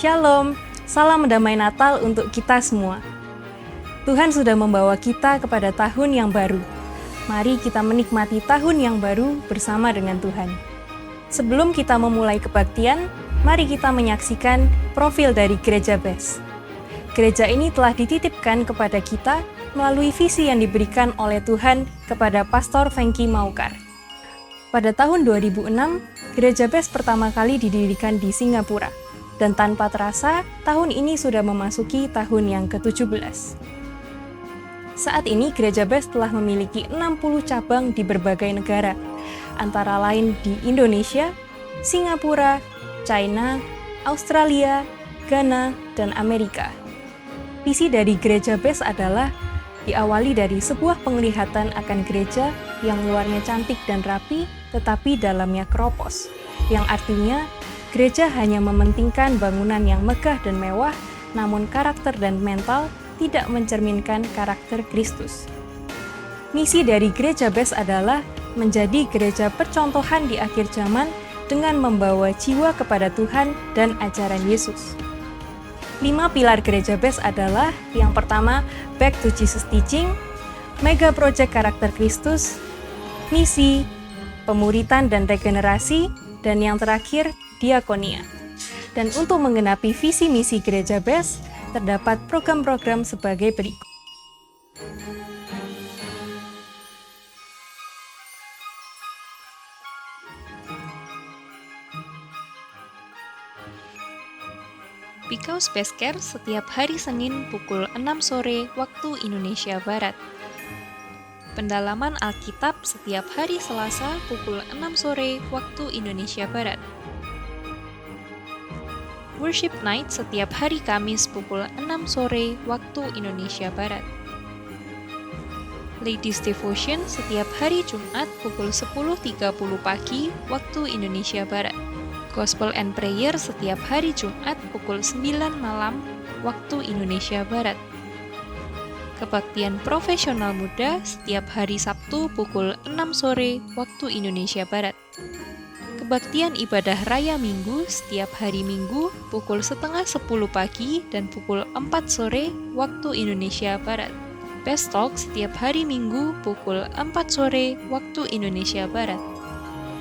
Shalom, salam damai Natal untuk kita semua. Tuhan sudah membawa kita kepada tahun yang baru. Mari kita menikmati tahun yang baru bersama dengan Tuhan. Sebelum kita memulai kebaktian, mari kita menyaksikan profil dari Gereja BES. Gereja ini telah dititipkan kepada kita melalui visi yang diberikan oleh Tuhan kepada Pastor Fengki Maukar. Pada tahun 2006, Gereja BES pertama kali didirikan di Singapura. Dan tanpa terasa, tahun ini sudah memasuki tahun yang ke-17. Saat ini, Gereja BES telah memiliki 60 cabang di berbagai negara, antara lain di Indonesia, Singapura, China, Australia, Ghana, dan Amerika. Visi dari Gereja BES adalah diawali dari sebuah penglihatan akan gereja yang luarnya cantik dan rapi, tetapi dalamnya keropos, yang artinya gereja hanya mementingkan bangunan yang megah dan mewah, namun karakter dan mental tidak mencerminkan karakter Kristus. Misi dari Gereja BES adalah menjadi gereja percontohan di akhir zaman dengan membawa jiwa kepada Tuhan dan ajaran Yesus. 5 pilar Gereja BES adalah yang pertama, Back to Jesus Teaching, Mega Project Karakter Kristus, Misi, Pemuritan dan Regenerasi, dan yang terakhir, Diakonia. Dan untuk menggenapi visi misi Gereja BES, terdapat program-program sebagai berikut. Because Best Care setiap hari Senin pukul 6 sore waktu Indonesia Barat. Pendalaman Alkitab setiap hari Selasa pukul 6 sore waktu Indonesia Barat. Worship Night setiap hari Kamis pukul 6 sore waktu Indonesia Barat. Ladies Devotion setiap hari Jumat pukul 10.30 pagi waktu Indonesia Barat. Gospel and Prayer setiap hari Jumat pukul 9 malam waktu Indonesia Barat. Kebaktian Profesional Muda setiap hari Sabtu pukul 6 sore waktu Indonesia Barat. Kebaktian Ibadah Raya Minggu setiap hari Minggu pukul setengah 10 pagi dan pukul 4 sore waktu Indonesia Barat. Best Talk setiap hari Minggu pukul 4 sore waktu Indonesia Barat.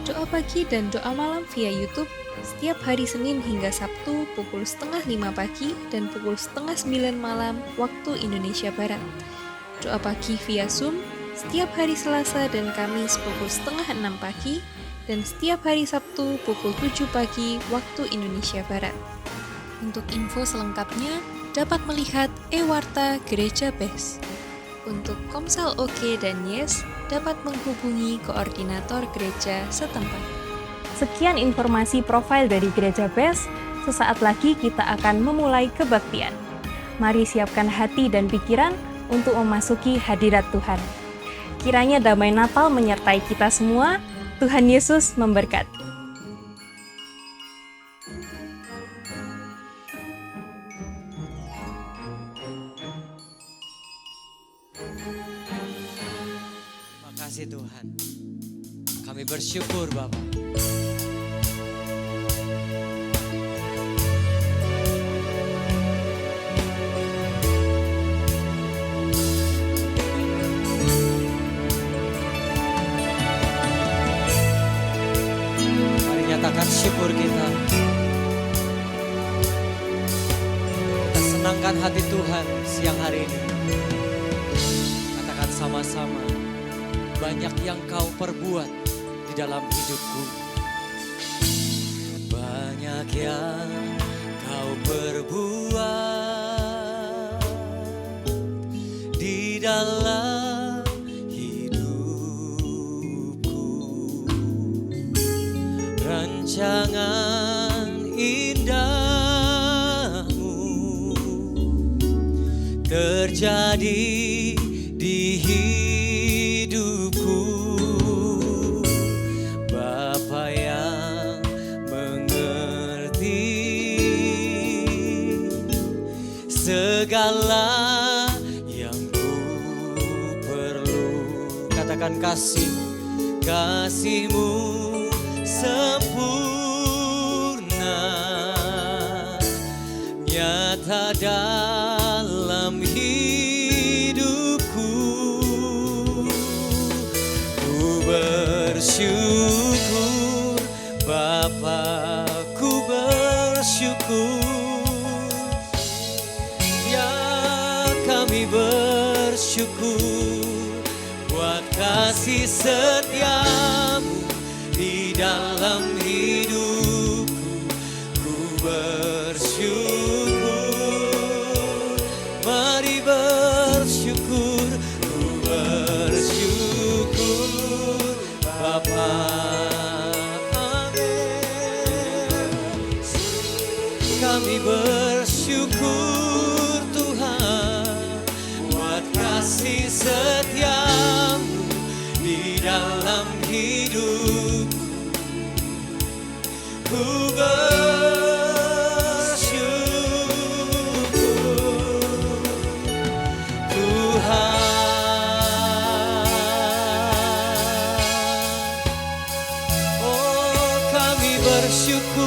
Doa pagi dan doa malam via YouTube setiap hari Senin hingga Sabtu pukul setengah 5 pagi dan pukul setengah 9 malam waktu Indonesia Barat. Doa pagi via Zoom setiap hari Selasa dan Kamis pukul setengah 6 pagi dan setiap hari Sabtu pukul 7 pagi waktu Indonesia Barat. Untuk info selengkapnya dapat melihat e-warta Gereja BES. Untuk Komsel OK dan Yes dapat menghubungi koordinator gereja setempat. Sekian informasi profil dari Gereja BES. Sesaat lagi kita akan memulai kebaktian. Mari siapkan hati dan pikiran untuk memasuki hadirat Tuhan. Kiranya damai Natal menyertai kita semua. Tuhan Yesus memberkati. Terima kasih Tuhan. Kami bersyukur Bapak. Nyatakan syukur kita. Kita senangkan hati Tuhan siang hari ini. Katakan sama-sama, banyak yang kau perbuat di dalam hidupku. Banyak yang kau perbuat di dalam rancangan indahmu terjadi di hidupku. Bapa yang mengerti segala yang ku perlu. Katakan kasih-kasihmu sempurna nyata dalam hidupku. Ku bersyukur Bapa, ku bersyukur. Ya kami bersyukur buat kasih setiamu di dalam hidupku. Ku bersyukur, mari bersyukur. Ku bersyukur Bapa. Amin. Kami bersyukur Tuhan buat kasih setiamu di dalam hidupku. Ku bersyukur Tuhan. Oh, kami bersyukur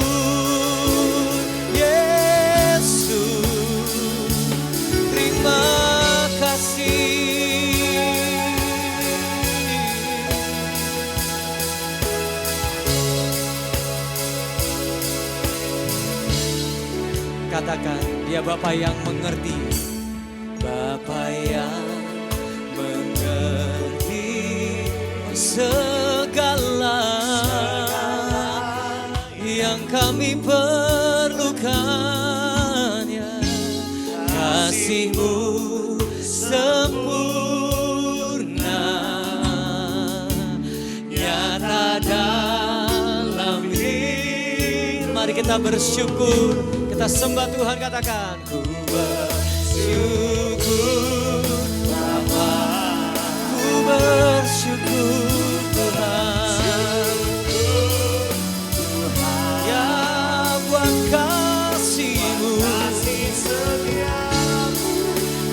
Yesus. Terima kasih. Katakan, dia Bapa yang mengerti. Bapa yang mengerti segala yang kami perlukan, ya. Kasih-Mu sempurna, nyata dalam hidup. Mari kita bersyukur, kita sembah Tuhan, katakan, ku bersyukur Bapa, ku bersyukur Tuhan. Ya buat kasih-Mu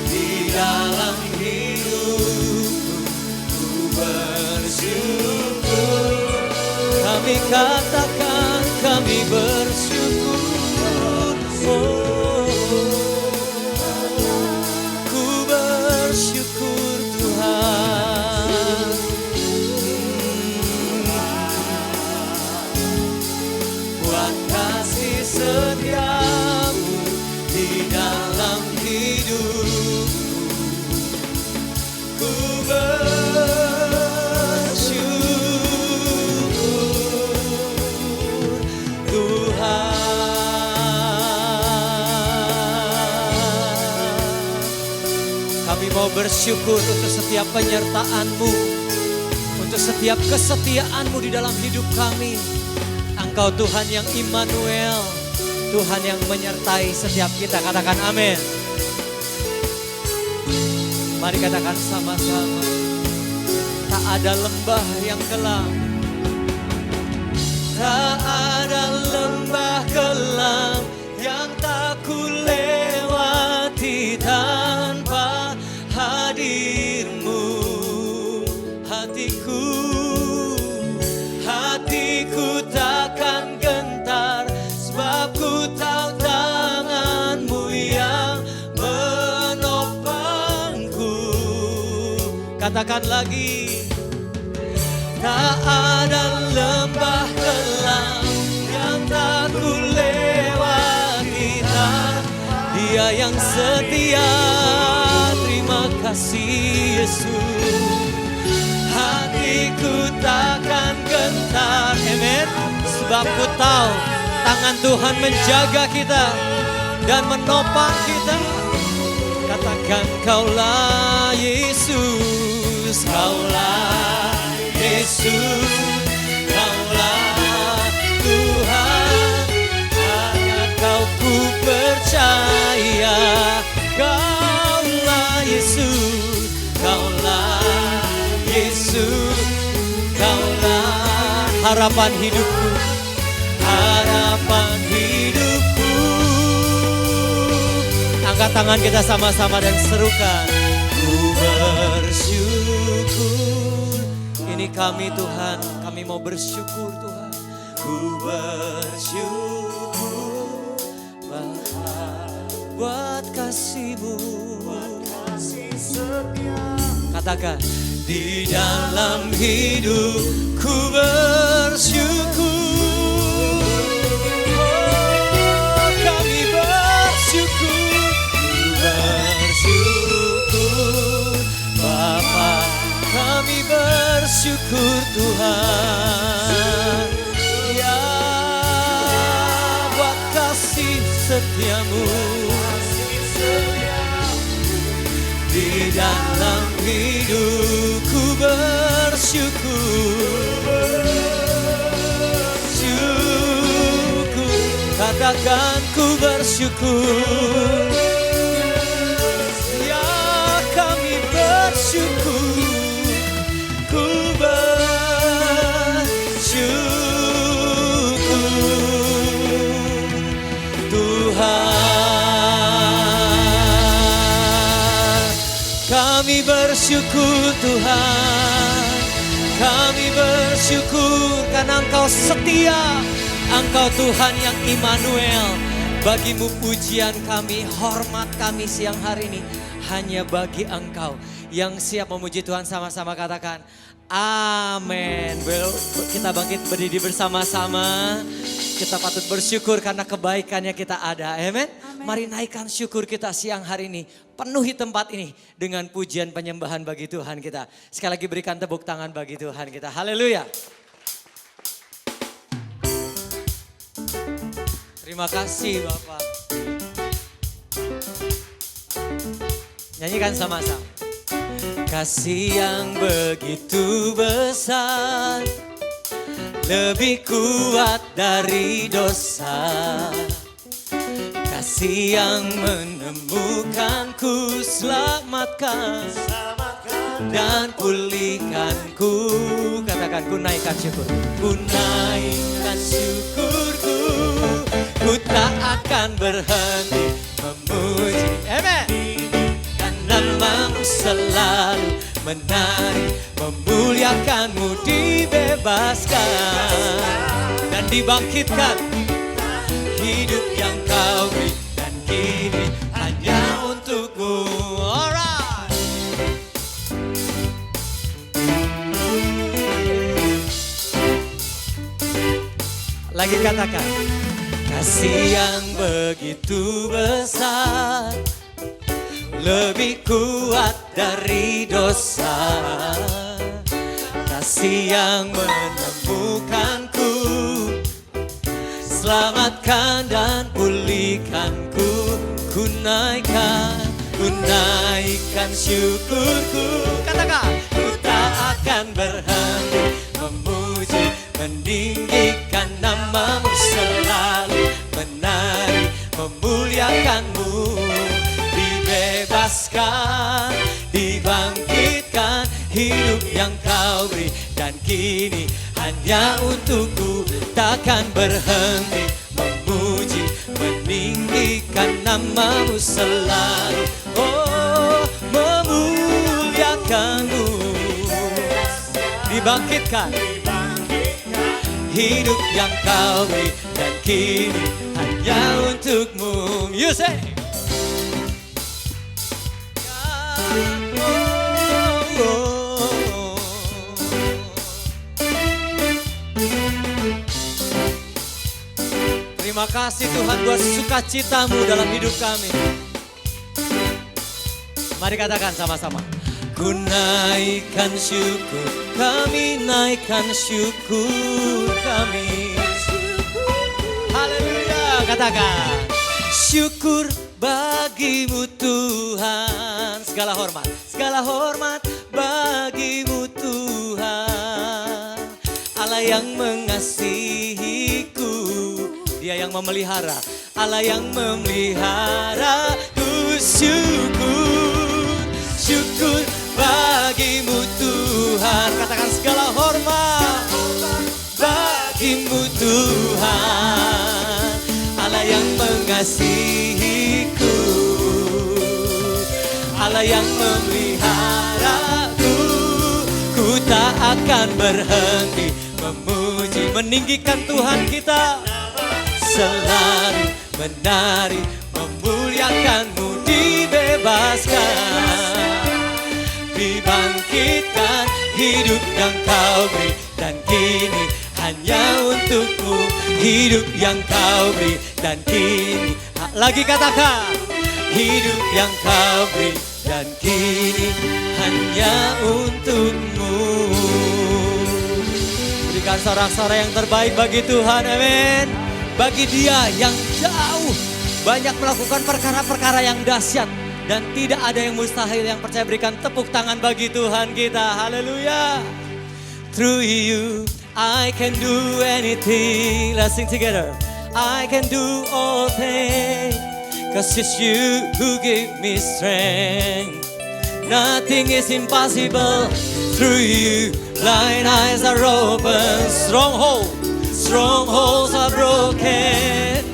di dalam hidupku. Ku bersyukur. Kami katakan, kami bersyukur. Oh, ku bersyukur Tuhan. Buat kasih setiamu di dalam hidupku. Ku bersyukur Tuhan. Kami mau bersyukur untuk setiap penyertaan-Mu, untuk setiap kesetiaan-Mu di dalam hidup kami. Engkau Tuhan yang Immanuel, Tuhan yang menyertai setiap kita. Katakan amin. Mari katakan sama-sama. Tak ada lembah yang gelap, tak ada lembah gelap yang tak ku lewati tanpa hadir-Mu. Hatiku takkan gentar, sebab ku tahu tangan-Mu yang menopangku. Katakan lagi. Tak ada lembah gelap yang tak ku lewati, Dia yang setia. Terima kasih Yesus. Hatiku takkan gentar, amen. Sebab ku tahu tangan Tuhan menjaga kita dan menopang kita. Katakan, Kaulah Yesus, Kaulah Yesus, Kaulah Tuhan. Hanya Kau ku percaya. Kaulah Yesus, Kaulah Yesus, Kaulah harapan hidupku, harapan hidupku. Angkat tangan kita sama-sama dan serukan. Ku bersyukur. Ini kami Tuhan, kami mau bersyukur Tuhan. Ku bersyukur Bapa, buat kasih-Mu. Katakan, di dalam hidupku bersyukur. Oh, kami bersyukur, bersyukur Bapa, kami bersyukur Tuhan. Ya, buat kasih setiamu. Di dalam hidupku bersyukur. Syukur, katakan ku bersyukur. Ya, kami bersyukur, ku bersyukur Tuhan. Kami bersyukur Tuhan, kami bersyukur karena Engkau setia, Engkau Tuhan yang Immanuel. Bagimu pujian kami, hormat kami siang hari ini hanya bagi Engkau. Yang siap memuji Tuhan sama-sama katakan amin. Kita bangkit berdiri bersama-sama. Kita patut bersyukur karena kebaikannya kita ada, amin. Mari naikkan syukur kita siang hari ini. Penuhi tempat ini dengan pujian penyembahan bagi Tuhan kita. Sekali lagi berikan tepuk tangan bagi Tuhan kita. Haleluya. Terima kasih Bapak. Nyanyikan sama-sama. Kasih yang begitu besar, lebih kuat dari dosa. Kasih yang menemukanku, selamatkan dan pulihkanku. Katakan, ku naikkan syukur. Ku naikkan syukurku, ku tak akan berhenti memuji. Amen. Dan namamu selalu menari, memuliakanmu, dibebaskan dan dibangkitkan. Hidup yang kau beri dan kini hanya untukmu. Alright. Lagi katakan, kasih yang begitu besar, lebih kuat dari dosa. Kasih yang menemukanku, selamatkan dan pulihkanku. Ku naikkan syukurku. Katakan, ku tak akan berhenti memuji, meninggikan namamu, selalu menari, memuliakanmu, dibebaskan, dibangkitkan. Hidup yang kau beri dan kini hanya untukku. Takkan berhenti memuji, meninggikan namamu selalu. Oh, memuliakanmu, dibangkitkan. Hidup yang kau beri dan kini hanya untukmu. You say. Terima kasih Tuhan buat sukacitamu dalam hidup kami. Mari katakan sama-sama. Ku naikkan syukur, kami naikkan syukur kami. Haleluya, katakan. Syukur bagimu Tuhan. Segala hormat bagimu Tuhan. Allah yang mengasihiku, Dia yang memelihara, Allah yang memelihara. Ku syukur bagimu Tuhan. Katakan, segala hormat bagimu Tuhan. Allah yang mengasihiku, Allah yang memeliharaku. Ku tak akan berhenti memuji, meninggikan Tuhan kita, selalu menari, memuliakanmu, dibebaskan, dibangkitkan, hidup yang kau beri, dan kini hanya untukmu, hidup yang kau beri, dan kini lagi katakan, hidup yang kau beri, dan kini hanya untukmu. Berikan sorak-sorai yang terbaik bagi Tuhan, amin. Bagi Dia yang jauh banyak melakukan perkara-perkara yang dahsyat dan tidak ada yang mustahil. Yang percaya berikan tepuk tangan bagi Tuhan kita, haleluya. Through you I can do anything. Let's sing together. I can do all things, 'cause it's you who give me strength. Nothing is impossible. Through you blind eyes are open, strongholds are broken.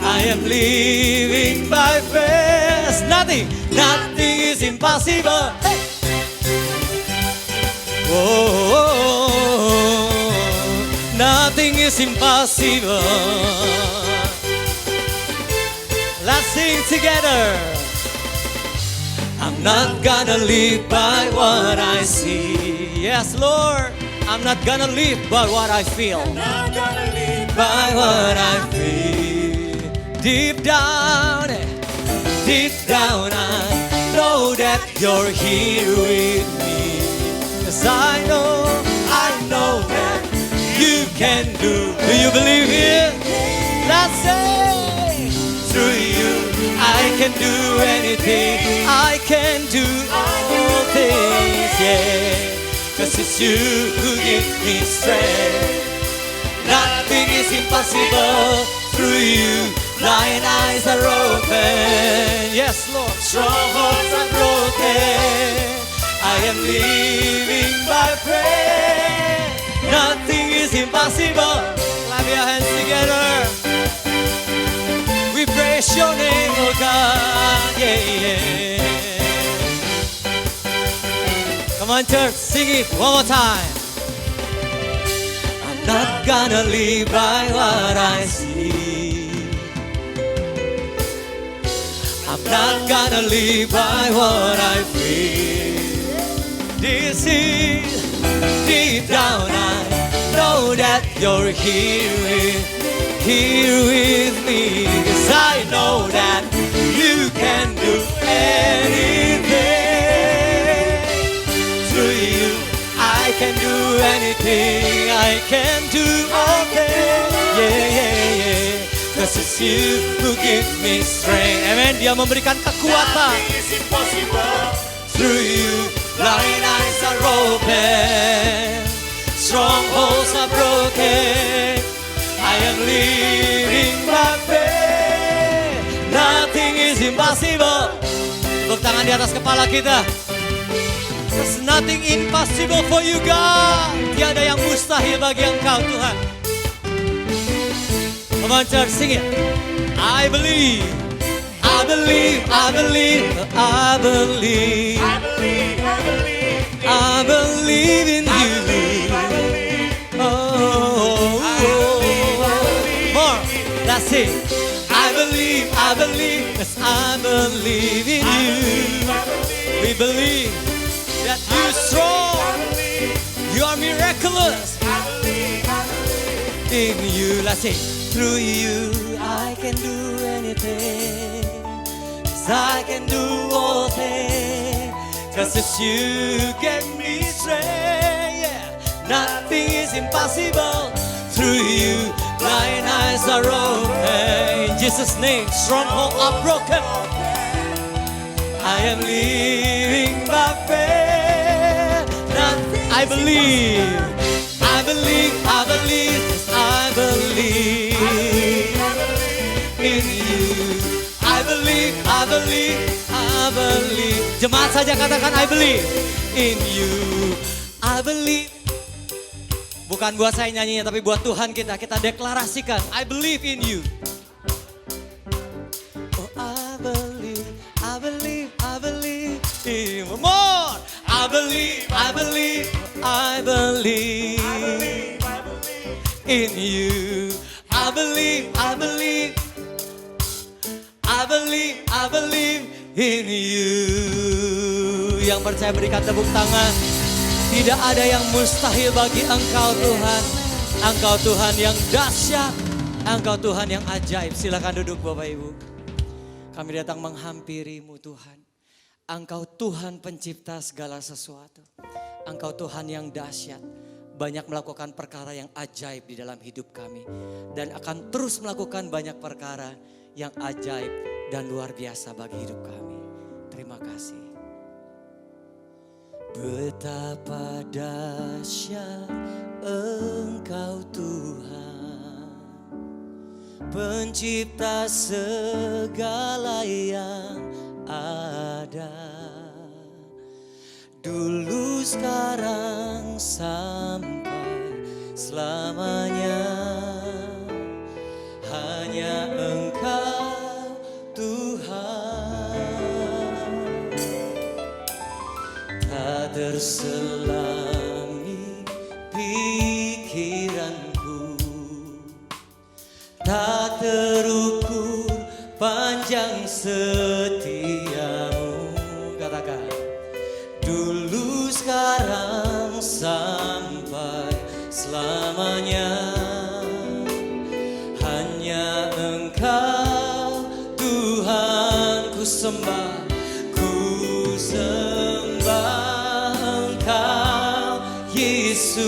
I am living by faith. Nothing is impossible. Hey. Oh, nothing is impossible. Let's sing together. I'm not gonna live by what I see. Yes, Lord. I'm not gonna live by what I feel. I'm not gonna live by what I feel. Deep down I know that you're here with me. 'Cause I know that you can do. Do you believe it? Let's say, through you I can do anything. I can do all things, yeah. 'Cause it's you who give me strength. Nothing is impossible. Through you blind eyes are open. Yes, Lord. Strongholds are broken. I am living by faith. Nothing is impossible. Clap your hands together. We praise your name, oh God. Yeah, yeah. Come on, church, sing it one more time. I'm not gonna live by what I see. I'm not gonna live by what I feel. This is deep down. I know that you're here with me. 'Cause I know that you can do anything. Through you I can do anything. I can do all things. Yeah, yeah, yeah. 'Cause it's you who give me strength. Amen. Dia memberikan kekuatan. Through you blind eyes are open, strongholds are broken. I am living by faith. Nothing is impossible. Tepuk tangan di atas kepala kita. There's nothing impossible for you, God. Tiada yang mustahil bagi Engkau, Tuhan. Come on, church, sing it. I believe, I believe, I believe, I believe, I believe, I believe, I believe in you. Oh, more. That's it. I believe, yes, I believe in you. We believe that you're strong, you are miraculous. In you, let's say, through you I can do anything. 'Cause I can do all things. 'Cause it's you get me strength, yeah. Nothing is impossible. Through you blind eyes are open. In Jesus' name, strongholds are broken. I am living by faith. I believe, I believe, I believe, yes, I believe in you. I believe, I believe, I believe. Jemaat saja katakan I believe in you. I believe. Bukan buat saya nyanyinya, tapi buat Tuhan kita deklarasikan I believe in you. Oh, I believe, I believe, I believe in you. More. I believe, I believe, I believe, I believe, I believe in you. I believe, I believe, I I believe in you. Yang percaya berikan tepuk tangan. Tidak ada yang mustahil bagi Engkau Tuhan. Engkau Tuhan yang dahsyat. Engkau Tuhan yang ajaib. Silakan duduk Bapak Ibu. Kami datang menghampirimu Tuhan. Engkau Tuhan pencipta segala sesuatu. Engkau Tuhan yang dahsyat. Banyak melakukan perkara yang ajaib di dalam hidup kami. Dan akan terus melakukan banyak perkara yang ajaib dan luar biasa bagi hidup kami. Terima kasih. Betapa dahsyat Engkau Tuhan, pencipta segala yang ada. Dulu, sekarang, sampai selamanya. Hanya Engkau Tuhan. Tak terselami pikiranku, tak terukur panjang setiamu. Katakan, dulu, sekarang, sampai selamanya. Hanya Engkau Tuhan, ku sembah Engkau Yesus.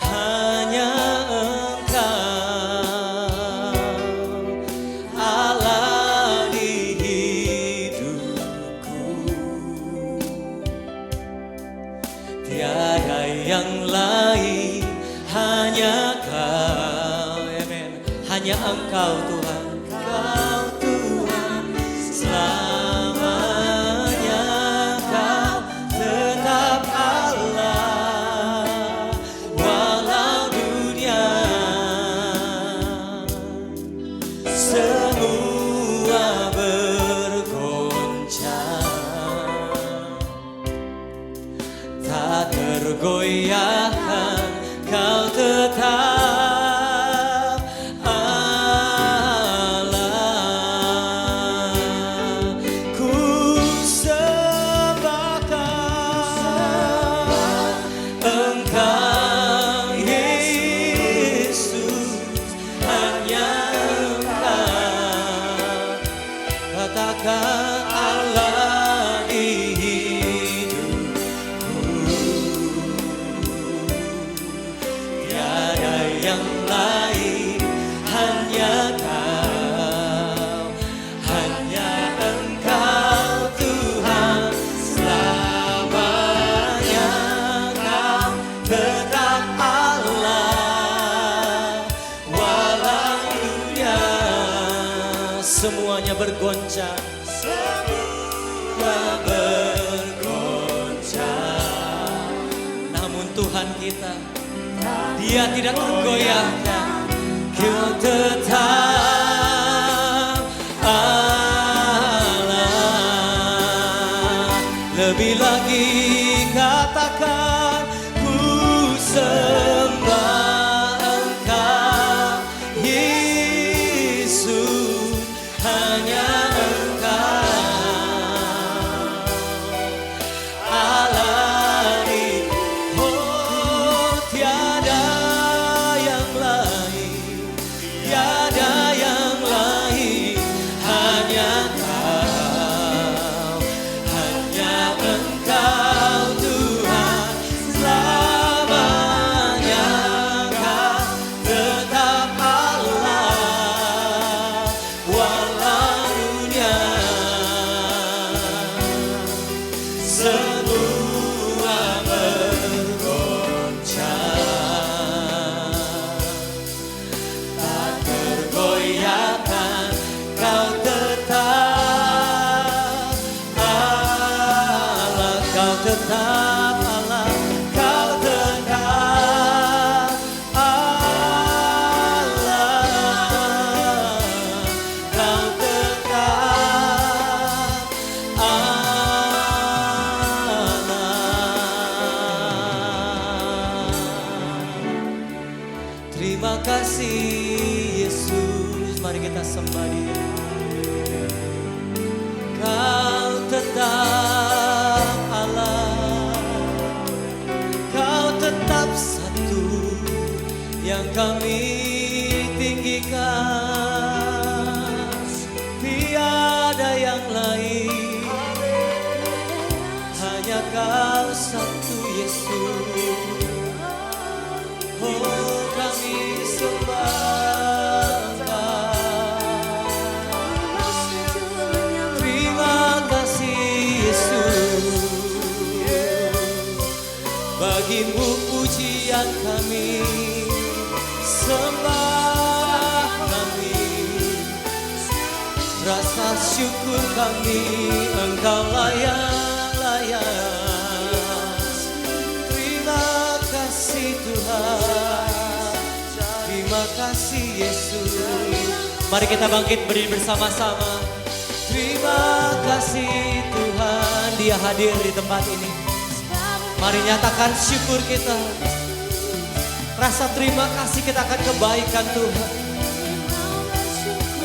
Hanya Engkau Allah di hidupku. Tiada yang lain, hanya Kau. Amen. Hanya Engkau Tuhan. Engkau Tuhan selamanya. Kau tetap Allah walau dunia semua bergoncang. Tak tergoyahkan, Kau tetap Allah. Ku sembahkan Engkau Yesus. Hanya Engkau, katakan Allah di hidupku. Tiada yang lain, hanya Kau. Hanya Engkau Tuhan selamanya. Kau tetap Allah walau dunia semuanya bergoncang. Semua bergoncang. Namun Tuhan kita, Dia tidak tergoyahkan. Kau tetap Allah. Lebih lagi katakan, ku sembah Engkau Yesus. Hanya Engkau Allah di, oh tiada yang lain, tiada yang lain, hanya Kau. Hanya Engkau Tuhan selamanya. Kau tetap Allah walau dunia semua bergoncang. Tak tergoyahkan, Kau tetap Allah. Kau tetap Allah. Kau tetap Allah. Kau tetap Allah. Terima kasih Yesus. Mari kita sembah Dia. yang kami tinggikan. Tiada yang lain, hanya Kau satu Yesus. Oh, kami sembah Kau. Terima kasih Yesus. Bagimu pujian kami, sembah kami, rasa syukur kami, Engkau layak. Terima kasih Tuhan, terima kasih Yesus. Mari kita bangkit berdiri bersama-sama. Terima kasih Tuhan, Dia hadir di tempat ini. Mari nyatakan syukur kita. Rasa terima kasih kita akan kebaikan Tuhan,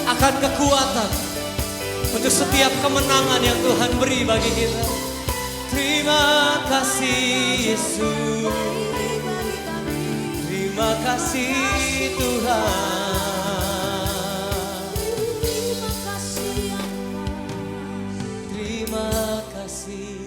akan kekuatan, untuk setiap kemenangan yang Tuhan beri bagi kita. Terima kasih Yesus. Terima kasih Tuhan. Terima kasih.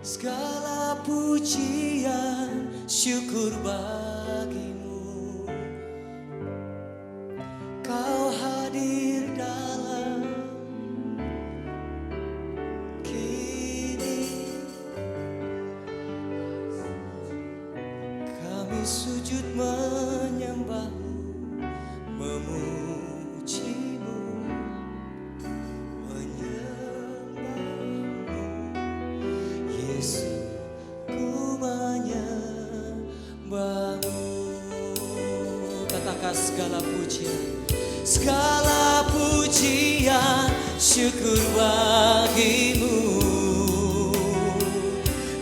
Segala pujian syukur bagimu, Kau hadir dalam kini. Kami sujud menyembah-Mu, memuji-Mu, menyembah-Mu. Yesus, ku menyembah-Mu. Katakan segala pujian syukur bagimu.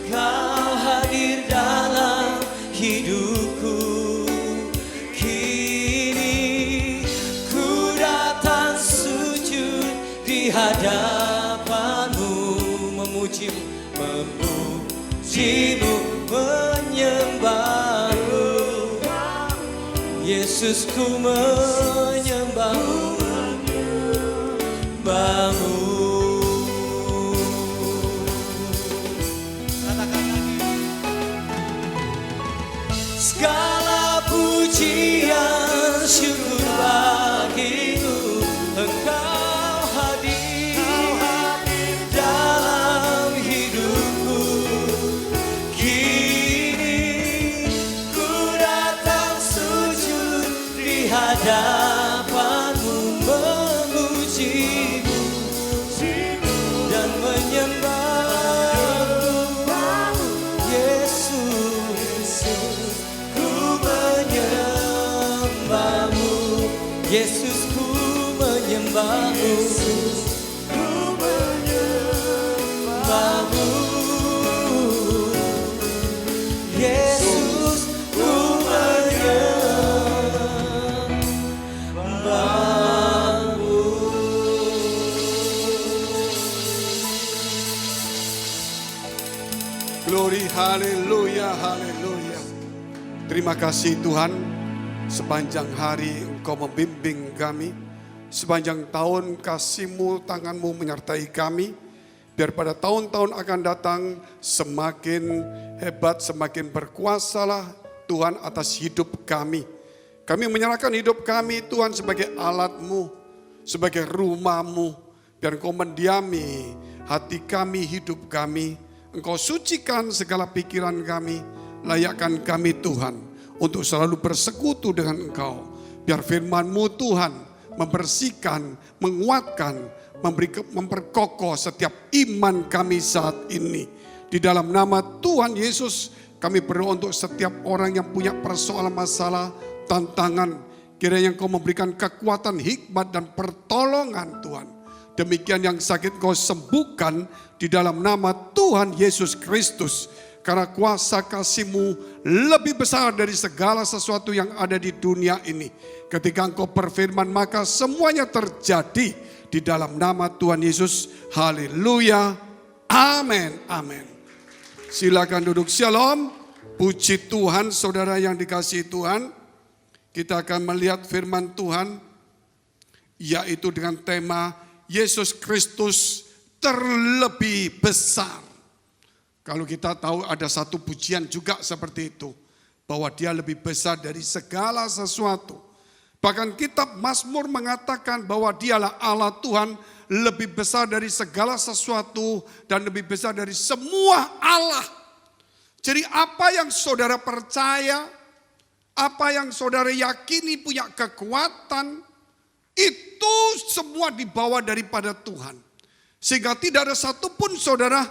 Kau hadir dalam hidupku. Kini ku datang sujud di hadapan-Mu, memuji-Mu, menyembah-Mu. Yesus, ku menyembah-Mu, menyembah-Mu. Katakan lagi. Segala pujian syukur bagimu, Engkau hadir dalam hidupku. Kini ku datang sujud di hadapan-Mu, memuji-Mu dan menyembah-Mu. Yesus, ku menyembah-Mu. Yesus, ku menyembah-Mu. Ku menyembah-Mu. Yesus, ku menyembah-Mu. Glory, haleluya, haleluya. Terima kasih Tuhan, sepanjang hari Engkau membimbing kami. Sepanjang tahun kasih-Mu, tangan-Mu menyertai kami. Biar pada tahun-tahun akan datang semakin hebat, semakin berkuasalah Tuhan atas hidup kami. Kami menyerahkan hidup kami Tuhan sebagai alat-Mu, sebagai rumah-Mu. Biar Engkau mendiami hati kami, hidup kami. Engkau sucikan segala pikiran kami, layakkan kami Tuhan untuk selalu bersekutu dengan Engkau. Biar firman-Mu Tuhan membersihkan, menguatkan, memperkokoh setiap iman kami saat ini. Di dalam nama Tuhan Yesus, kami berdoa untuk setiap orang yang punya persoalan, masalah, tantangan. Kiranya Engkau memberikan kekuatan, hikmat, dan pertolongan Tuhan. Demikian yang sakit Engkau sembuhkan di dalam nama Tuhan Yesus Kristus. Karena kuasa kasih-Mu lebih besar dari segala sesuatu yang ada di dunia ini. Ketika Engkau berfirman maka semuanya terjadi di dalam nama Tuhan Yesus. Haleluya, Amin, amin. Silakan duduk. Shalom. Puji Tuhan, saudara yang dikasihi Tuhan. Kita akan melihat firman Tuhan, yaitu dengan tema Yesus Kristus terlebih besar. Kalau kita tahu ada satu pujian juga seperti itu, bahwa dia lebih besar dari segala sesuatu. Bahkan kitab Mazmur mengatakan bahwa dialah Allah Tuhan, lebih besar dari segala sesuatu dan lebih besar dari semua Allah. Jadi apa yang saudara percaya, apa yang saudara yakini punya kekuatan, itu semua dibawa daripada Tuhan. Sehingga tidak ada satupun saudara,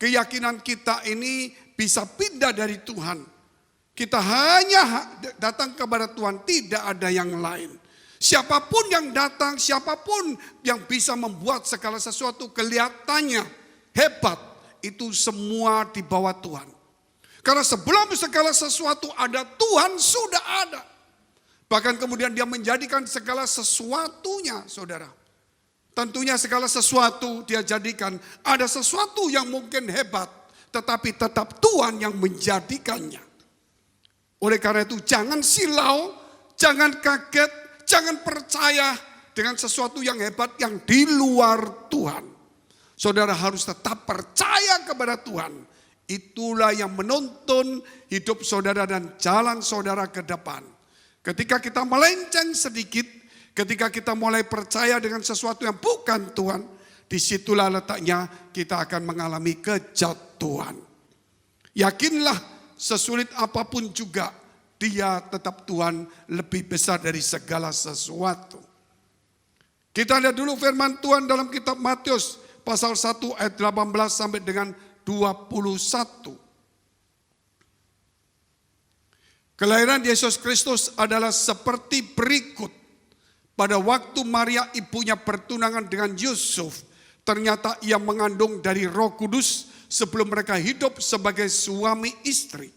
keyakinan kita ini bisa pindah dari Tuhan. Kita hanya datang kepada Tuhan, tidak ada yang lain. Siapapun yang datang, siapapun yang bisa membuat segala sesuatu kelihatannya hebat, itu semua di bawah Tuhan. Karena sebelum segala sesuatu ada, Tuhan sudah ada. Bahkan kemudian dia menjadikan segala sesuatunya, saudara. Tentunya segala sesuatu dia jadikan, ada sesuatu yang mungkin hebat, tetapi tetap Tuhan yang menjadikannya. Oleh karena itu jangan silau, jangan kaget, jangan percaya dengan sesuatu yang hebat yang di luar Tuhan. Saudara harus tetap percaya kepada Tuhan. Itulah yang menuntun hidup saudara dan jalan saudara ke depan. Ketika kita melenceng sedikit, ketika kita mulai percaya dengan sesuatu yang bukan Tuhan, disitulah letaknya kita akan mengalami kejatuhan. Yakinlah sesulit apapun juga, dia tetap Tuhan lebih besar dari segala sesuatu. Kita lihat dulu firman Tuhan dalam kitab Matius pasal 1 ayat 18 sampai dengan 21. Kelahiran Yesus Kristus adalah seperti berikut. Pada waktu Maria ibunya bertunangan dengan Yusuf, ternyata ia mengandung dari Roh Kudus sebelum mereka hidup sebagai suami istri.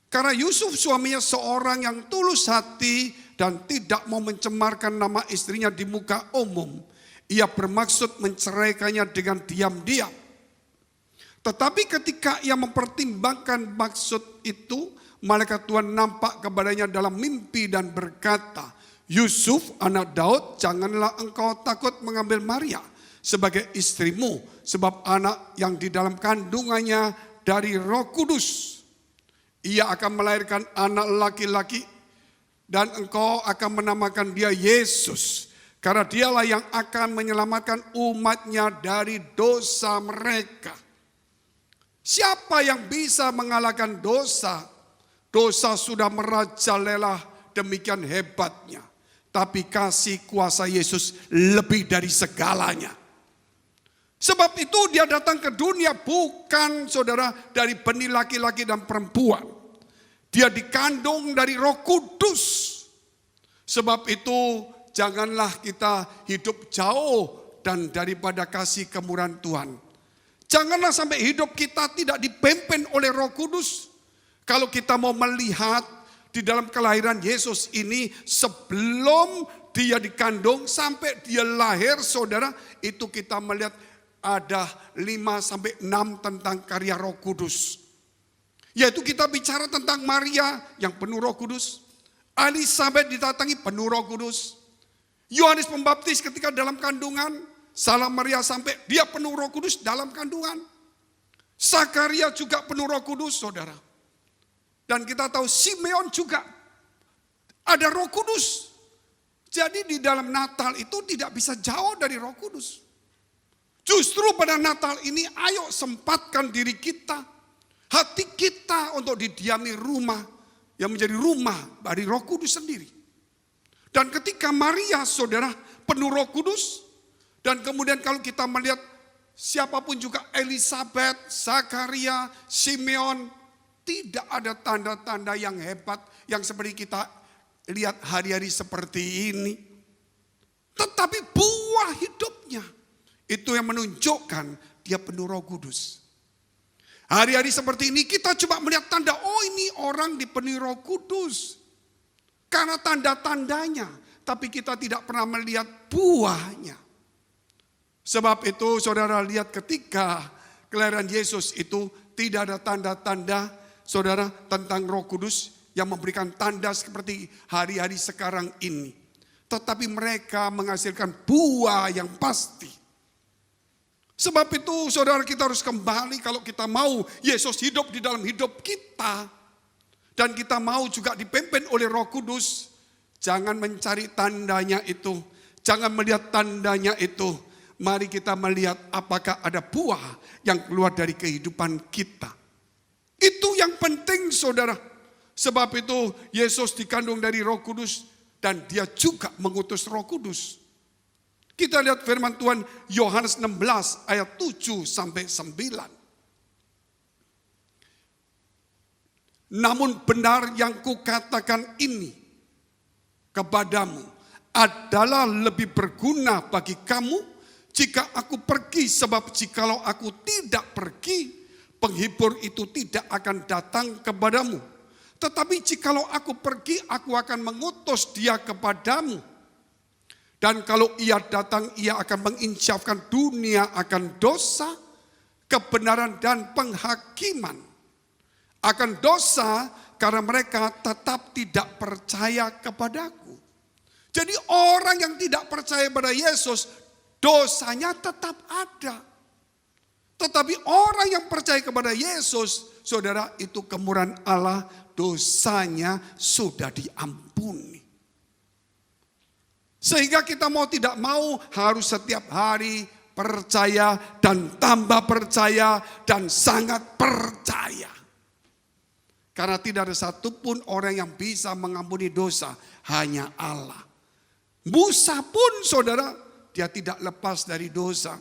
Karena Yusuf suaminya seorang yang tulus hati dan tidak mau mencemarkan nama istrinya di muka umum, ia bermaksud menceraikannya dengan diam-diam. Tetapi ketika ia mempertimbangkan maksud itu, malaikat Tuhan nampak kepadanya dalam mimpi dan berkata, Yusuf anak Daud, janganlah engkau takut mengambil Maria sebagai istrimu, sebab anak yang di dalam kandungannya dari Roh Kudus. Ia akan melahirkan anak laki-laki dan engkau akan menamakan dia Yesus, karena dialah yang akan menyelamatkan umatnya dari dosa mereka. Siapa yang bisa mengalahkan dosa? Dosa sudah merajalela demikian hebatnya. Tapi kasih kuasa Yesus lebih dari segalanya. Sebab itu dia datang ke dunia bukan saudara dari benih laki-laki dan perempuan. Dia dikandung dari Roh Kudus. Sebab itu janganlah kita hidup jauh dan daripada kasih kemurahan Tuhan. Janganlah sampai hidup kita tidak dipimpin oleh Roh Kudus. Kalau kita mau melihat di dalam kelahiran Yesus ini, sebelum dia dikandung sampai dia lahir, saudara, itu kita melihat ada 5-6 tentang karya Roh Kudus. Yaitu kita bicara tentang Maria yang penuh Roh Kudus, Elizabeth didatangi penuh Roh Kudus, Yohanes Pembaptis ketika dalam kandungan, salam Maria sampai dia penuh Roh Kudus dalam kandungan. Zakaria juga penuh Roh Kudus, saudara. Dan kita tahu Simeon juga ada Roh Kudus. Jadi di dalam Natal itu tidak bisa jauh dari Roh Kudus. Justru pada Natal ini ayo sempatkan diri kita, hati kita untuk didiami rumah yang menjadi rumah dari Roh Kudus sendiri. Dan ketika Maria, saudara, penuh Roh Kudus, dan kemudian kalau kita melihat siapapun juga Elizabeth, Zakaria, Simeon, tidak ada tanda-tanda yang hebat yang seperti kita lihat hari-hari seperti ini. Tetapi buah hidupnya itu yang menunjukkan dia penuh Roh Kudus. Hari-hari seperti ini kita coba melihat tanda, oh ini orang dipenuhi Roh Kudus. Karena tanda-tandanya, tapi kita tidak pernah melihat buahnya. Sebab itu saudara lihat ketika kelahiran Yesus itu tidak ada tanda-tanda saudara tentang Roh Kudus yang memberikan tanda seperti hari-hari sekarang ini. Tetapi mereka menghasilkan buah yang pasti. Sebab itu saudara kita harus kembali kalau kita mau Yesus hidup di dalam hidup kita. Dan kita mau juga dipimpin oleh Roh Kudus. Jangan mencari tandanya itu. Jangan melihat tandanya itu. Mari kita melihat apakah ada buah yang keluar dari kehidupan kita. Itu yang penting saudara. Sebab itu Yesus dikandung dari Roh Kudus dan dia juga mengutus Roh Kudus. Kita lihat firman Tuhan Yohanes 16 ayat 7 sampai 9. Namun benar yang kukatakan ini kepadamu adalah lebih berguna bagi kamu jika aku pergi, sebab jikalau aku tidak pergi, penghibur itu tidak akan datang kepadamu. Tetapi jikalau aku pergi, aku akan mengutus dia kepadamu. Dan kalau ia datang, ia akan menginsafkan dunia akan dosa, kebenaran dan penghakiman. Akan dosa karena mereka tetap tidak percaya kepadaku. Jadi orang yang tidak percaya pada Yesus, dosanya tetap ada. Tetapi orang yang percaya kepada Yesus, saudara, itu kemurahan Allah, dosanya sudah diampuni. Sehingga kita mau tidak mau harus setiap hari percaya dan tambah percaya dan sangat percaya. Karena tidak ada satupun orang yang bisa mengampuni dosa, hanya Allah. Musa pun saudara, dia tidak lepas dari dosa.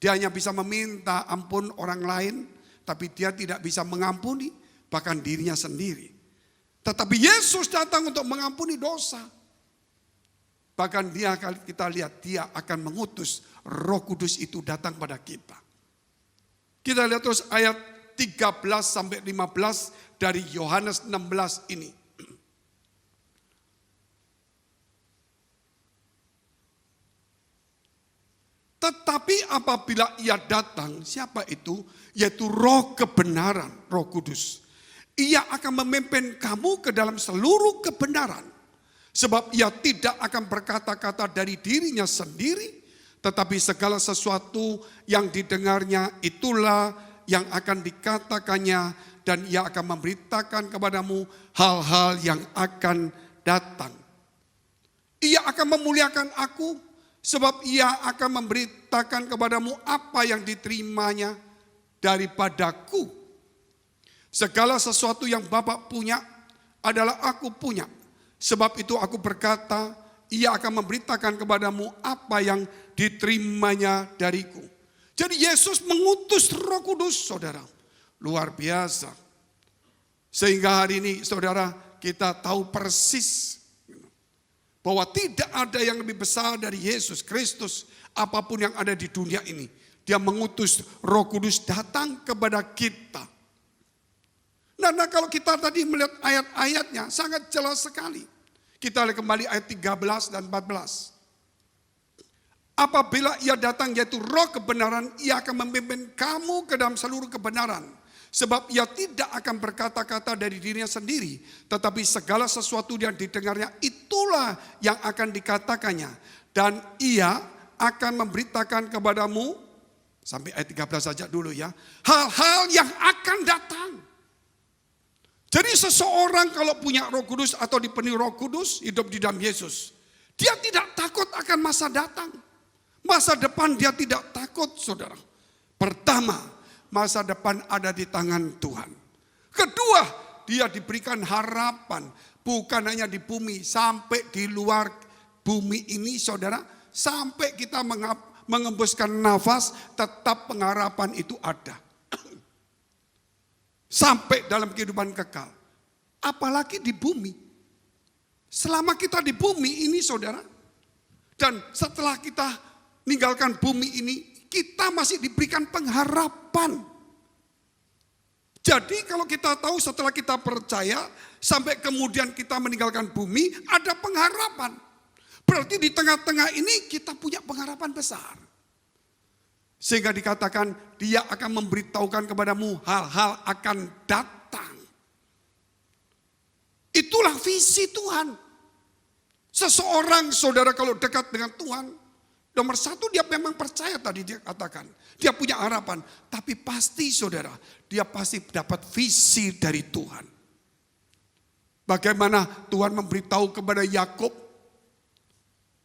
Dia hanya bisa meminta ampun orang lain, tapi dia tidak bisa mengampuni bahkan dirinya sendiri. Tetapi Yesus datang untuk mengampuni dosa. Bahkan kita lihat dia akan mengutus Roh Kudus itu datang pada kita. Kita lihat terus ayat 13 sampai 15 dari Yohanes 16 ini. Tetapi apabila ia datang, siapa itu? Yaitu Roh kebenaran, Roh Kudus. Ia akan memimpin kamu ke dalam seluruh kebenaran. Sebab ia tidak akan berkata-kata dari dirinya sendiri, tetapi segala sesuatu yang didengarnya itulah yang akan dikatakannya, dan ia akan memberitakan kepadamu hal-hal yang akan datang. Ia akan memuliakan aku, sebab ia akan memberitakan kepadamu apa yang diterimanya daripadaku. Segala sesuatu yang Bapa punya adalah aku punya. Sebab itu aku berkata, ia akan memberitakan kepadamu apa yang diterimanya dariku. Jadi Yesus mengutus Roh Kudus, saudara. Luar biasa. Sehingga hari ini, saudara, kita tahu persis bahwa tidak ada yang lebih besar dari Yesus Kristus, apapun yang ada di dunia ini. Dia mengutus Roh Kudus datang kepada kita. Nah, kalau kita tadi melihat ayat-ayatnya sangat jelas sekali. Kita lihat kembali ayat 13 dan 14. Apabila ia datang yaitu Roh kebenaran, ia akan memimpin kamu ke dalam seluruh kebenaran. Sebab ia tidak akan berkata-kata dari dirinya sendiri, tetapi segala sesuatu yang didengarnya itulah yang akan dikatakannya. Dan ia akan memberitakan kepadamu, sampai ayat 13 saja dulu ya, hal-hal yang akan datang. Jadi seseorang kalau punya Roh Kudus atau dipenuhi Roh Kudus, hidup di dalam Yesus, dia tidak takut akan masa datang. Masa depan dia tidak takut, saudara. Pertama, masa depan ada di tangan Tuhan. Kedua, dia diberikan harapan. Bukan hanya di bumi, sampai di luar bumi ini, saudara. Sampai kita mengembuskan nafas, tetap pengharapan itu ada. Sampai dalam kehidupan kekal. Apalagi di bumi. Selama kita di bumi ini, saudara. Dan setelah kita meninggalkan bumi ini, kita masih diberikan pengharapan. Jadi kalau kita tahu setelah kita percaya, sampai kemudian kita meninggalkan bumi, ada pengharapan. Berarti di tengah-tengah ini kita punya pengharapan besar. Sehingga dikatakan dia akan memberitahukan kepadamu hal-hal akan datang. Itulah visi Tuhan. Seseorang saudara kalau dekat dengan Tuhan, nomor satu dia memang percaya tadi dia katakan. Dia punya harapan. Tapi pasti saudara, dia pasti dapat visi dari Tuhan. Bagaimana Tuhan memberitahu kepada Yakub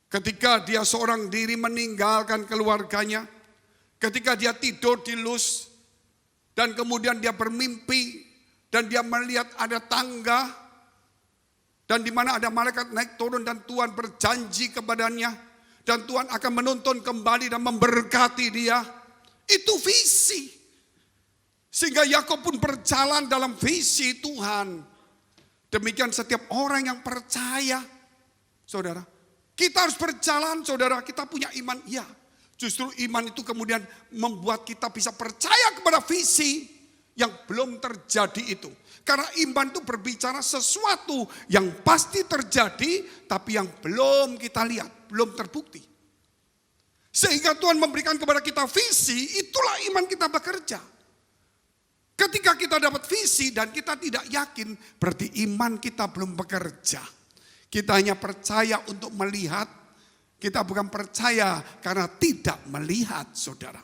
ketika dia seorang diri meninggalkan keluarganya, ketika dia tidur di Luz, dan kemudian dia bermimpi, dan dia melihat ada tangga, dan di mana ada malaikat naik turun, dan Tuhan berjanji kepadanya, dan Tuhan akan menuntun kembali dan memberkati dia. Itu visi. Sehingga Yakub pun berjalan dalam visi Tuhan. Demikian setiap orang yang percaya, saudara. Kita harus berjalan, saudara. Kita punya iman, ya. Justru iman itu kemudian membuat kita bisa percaya kepada visi yang belum terjadi itu. Karena iman itu berbicara sesuatu yang pasti terjadi, tapi yang belum kita lihat, belum terbukti. Sehingga Tuhan memberikan kepada kita visi, itulah iman kita bekerja. Ketika kita dapat visi dan kita tidak yakin, berarti iman kita belum bekerja. Kita hanya percaya untuk melihat, kita bukan percaya karena tidak melihat, saudara.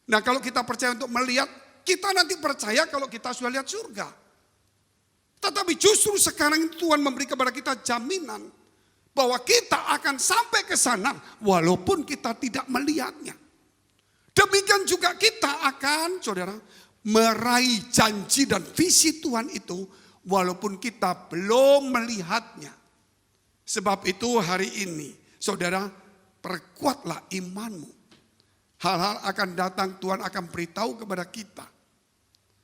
Nah, kalau kita percaya untuk melihat, kita nanti percaya kalau kita sudah lihat surga. Tetapi justru sekarang Tuhan memberi kepada kita jaminan bahwa kita akan sampai ke sana walaupun kita tidak melihatnya. Demikian juga kita akan, saudara, meraih janji dan visi Tuhan itu walaupun kita belum melihatnya. Sebab itu hari ini, saudara, perkuatlah imanmu. Hal-hal akan datang, Tuhan akan beritahu kepada kita.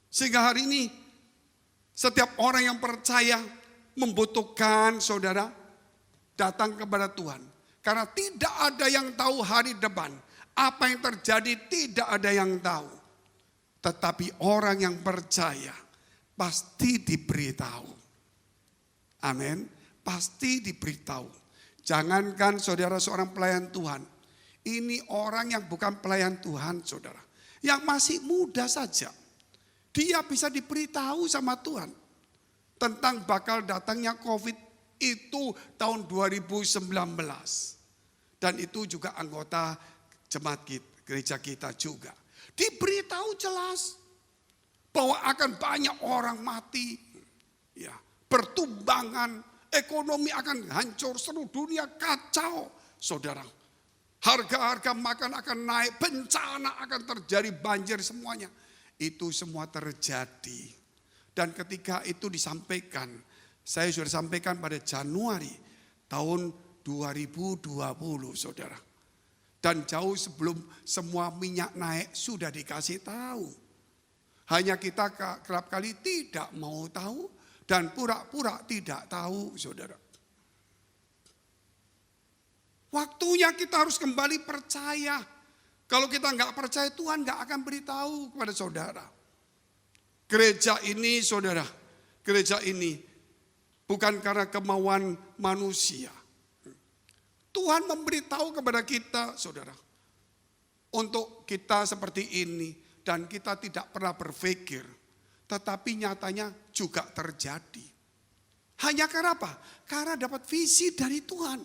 Sehingga hari ini setiap orang yang percaya membutuhkan, saudara, datang kepada Tuhan. Karena tidak ada yang tahu hari depan. Apa yang terjadi tidak ada yang tahu. Tetapi orang yang percaya pasti diberitahu. Amin. Pasti diberitahu. Jangankan saudara seorang pelayan Tuhan. Ini orang yang bukan pelayan Tuhan, saudara. Yang masih muda saja. Dia bisa diberitahu sama Tuhan. Tentang bakal datangnya COVID itu tahun 2019. Dan itu juga anggota jemaat gereja kita juga. Diberitahu jelas bahwa akan banyak orang mati, ya, pertumbangan, ekonomi akan hancur, seluruh dunia kacau, saudara. Harga-harga makan akan naik, bencana akan terjadi, banjir semuanya. Itu semua terjadi. Dan ketika itu disampaikan, saya sudah sampaikan pada Januari tahun 2020, saudara. Dan jauh sebelum semua minyak naik sudah dikasih tahu. Hanya kita kerap kali tidak mau tahu dan pura-pura tidak tahu, saudara. Waktunya kita harus kembali percaya. Kalau kita nggak percaya, Tuhan nggak akan beritahu kepada saudara. Gereja ini, saudara, gereja ini bukan karena kemauan manusia. Tuhan memberitahu kepada kita, saudara, untuk kita seperti ini dan kita tidak pernah berpikir, tetapi nyatanya juga terjadi. Hanya karena apa? Karena dapat visi dari Tuhan.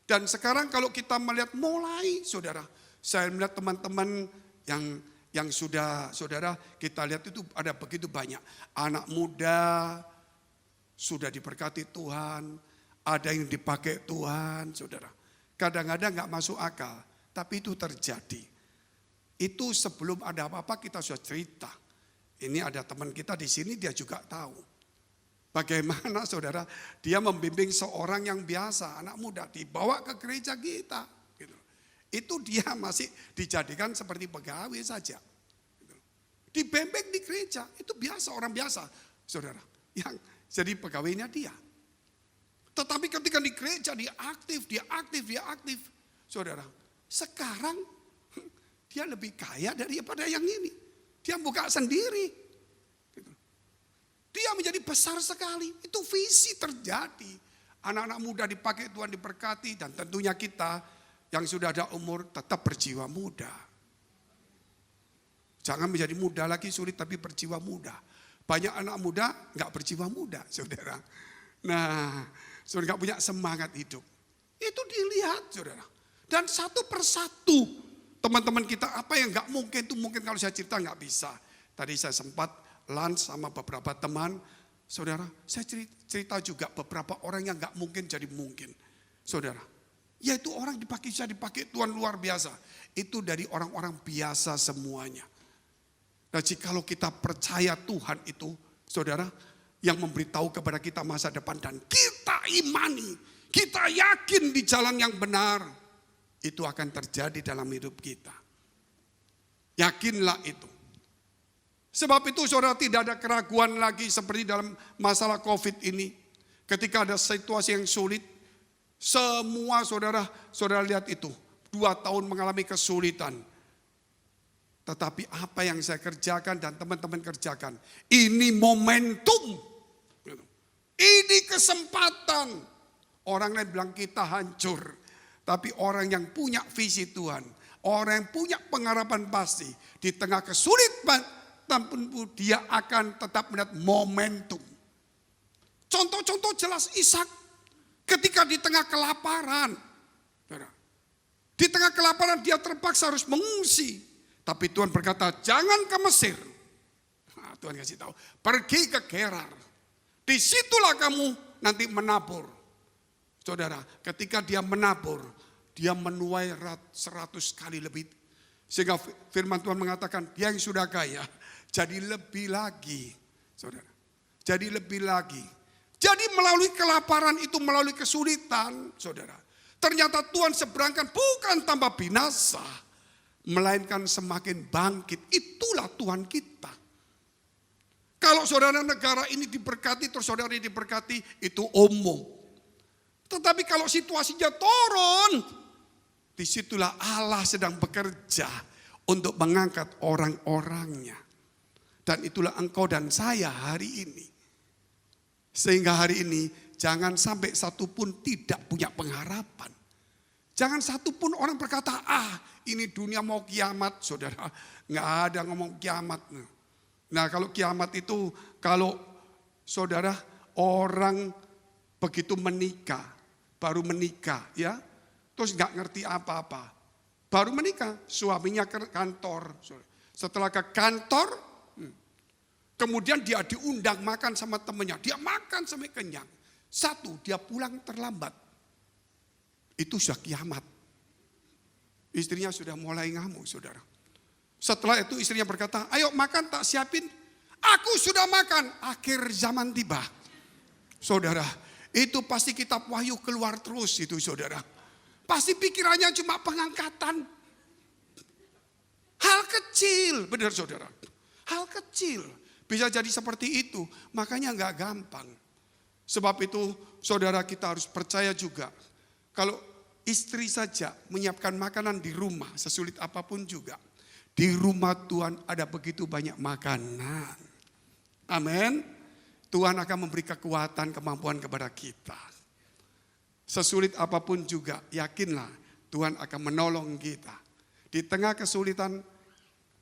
Dan sekarang kalau kita melihat mulai, saudara, saya melihat teman-teman yang sudah, saudara, kita lihat itu ada begitu banyak anak muda sudah diberkati Tuhan. Ada yang dipakai Tuhan, saudara. Kadang-kadang gak masuk akal, tapi itu terjadi. Itu sebelum ada apa-apa kita sudah cerita. Ini ada teman kita di sini, dia juga tahu. Bagaimana, saudara, dia membimbing seorang yang biasa, anak muda, dibawa ke gereja kita. Gitu. Itu dia masih dijadikan seperti pegawai saja. Gitu. Dibimbing di gereja, itu biasa, orang biasa, saudara. Yang jadi pegawainya dia. Tetapi ketika di gereja dia aktif. Saudara, sekarang dia lebih kaya daripada yang ini. Dia buka sendiri. Dia menjadi besar sekali. Itu visi terjadi. Anak-anak muda dipakai Tuhan, diberkati. Dan tentunya kita Yang sudah ada umur tetap berjiwa muda. Jangan menjadi muda lagi sulit tapi berjiwa muda. Banyak anak muda nggak berjiwa muda, saudara. Nah, saudara nggak punya semangat hidup. Itu dilihat, saudara. Dan satu persatu teman-teman kita apa yang nggak mungkin itu mungkin kalau saya cerita nggak bisa. Tadi saya sempat lunch sama beberapa teman, saudara. Saya cerita juga beberapa orang yang nggak mungkin jadi mungkin, saudara. Yaitu orang bisa dipakai Tuhan luar biasa. Itu dari orang-orang biasa semuanya. Nah, jikalau kita percaya Tuhan itu, saudara, yang memberitahu kepada kita masa depan dan kita imani, kita yakin di jalan yang benar, itu akan terjadi dalam hidup kita. Yakinlah itu. Sebab itu saudara tidak ada keraguan lagi seperti dalam masalah COVID ini. Ketika ada situasi yang sulit, semua saudara lihat itu. 2 tahun mengalami kesulitan. Tetapi apa yang saya kerjakan dan teman-teman kerjakan, ini momentum. Ini kesempatan. Orang lain bilang kita hancur. Tapi orang yang punya visi Tuhan, orang yang punya pengharapan pasti, di tengah kesulitan, dia akan tetap melihat momentum. Contoh-contoh jelas Ishak ketika di tengah kelaparan. Di tengah kelaparan dia terpaksa harus mengungsi. Tapi Tuhan berkata, jangan ke Mesir. Nah, Tuhan kasih tahu, pergi ke Gerar. Disitulah kamu nanti menabur. Saudara, ketika dia menabur, dia menuai 100 kali lebih. Sehingga firman Tuhan mengatakan, dia yang sudah kaya, jadi lebih lagi. Saudara, jadi lebih lagi. Jadi melalui kelaparan itu, melalui kesulitan, saudara. Ternyata Tuhan seberangkan bukan tambah binasa, melainkan semakin bangkit. Itulah Tuhan kita. Kalau saudara negara ini diberkati, terus saudara ini diberkati, itu umum. Tetapi kalau situasinya turun, disitulah Allah sedang bekerja untuk mengangkat orang-orangnya. Dan itulah engkau dan saya hari ini. Sehingga hari ini jangan sampai satu pun tidak punya pengharapan. Jangan satu pun orang berkata, ini dunia mau kiamat, saudara. Nggak ada ngomong kiamat. Nah, kalau kiamat itu, kalau saudara orang begitu menikah, baru menikah, ya, terus nggak ngerti apa-apa, baru menikah, suaminya ke kantor. Setelah ke kantor, kemudian dia diundang makan sama temennya, dia makan sampai kenyang. 1, dia pulang terlambat. Itu sudah kiamat. Istrinya sudah mulai ngamuk, saudara. Setelah itu istrinya berkata, ayo makan tak siapin. Aku sudah makan. Akhir zaman tiba. Saudara, itu pasti kitab Wahyu keluar terus itu, saudara. Pasti pikirannya cuma pengangkatan. Hal kecil, benar saudara. Hal kecil bisa jadi seperti itu. Makanya nggak gampang. Sebab itu saudara kita harus percaya juga. Kalau istri saja menyiapkan makanan di rumah, sesulit apapun juga. Di rumah Tuhan ada begitu banyak makanan. Amin. Tuhan akan memberi kekuatan, kemampuan kepada kita. Sesulit apapun juga, yakinlah Tuhan akan menolong kita. Di tengah kesulitan,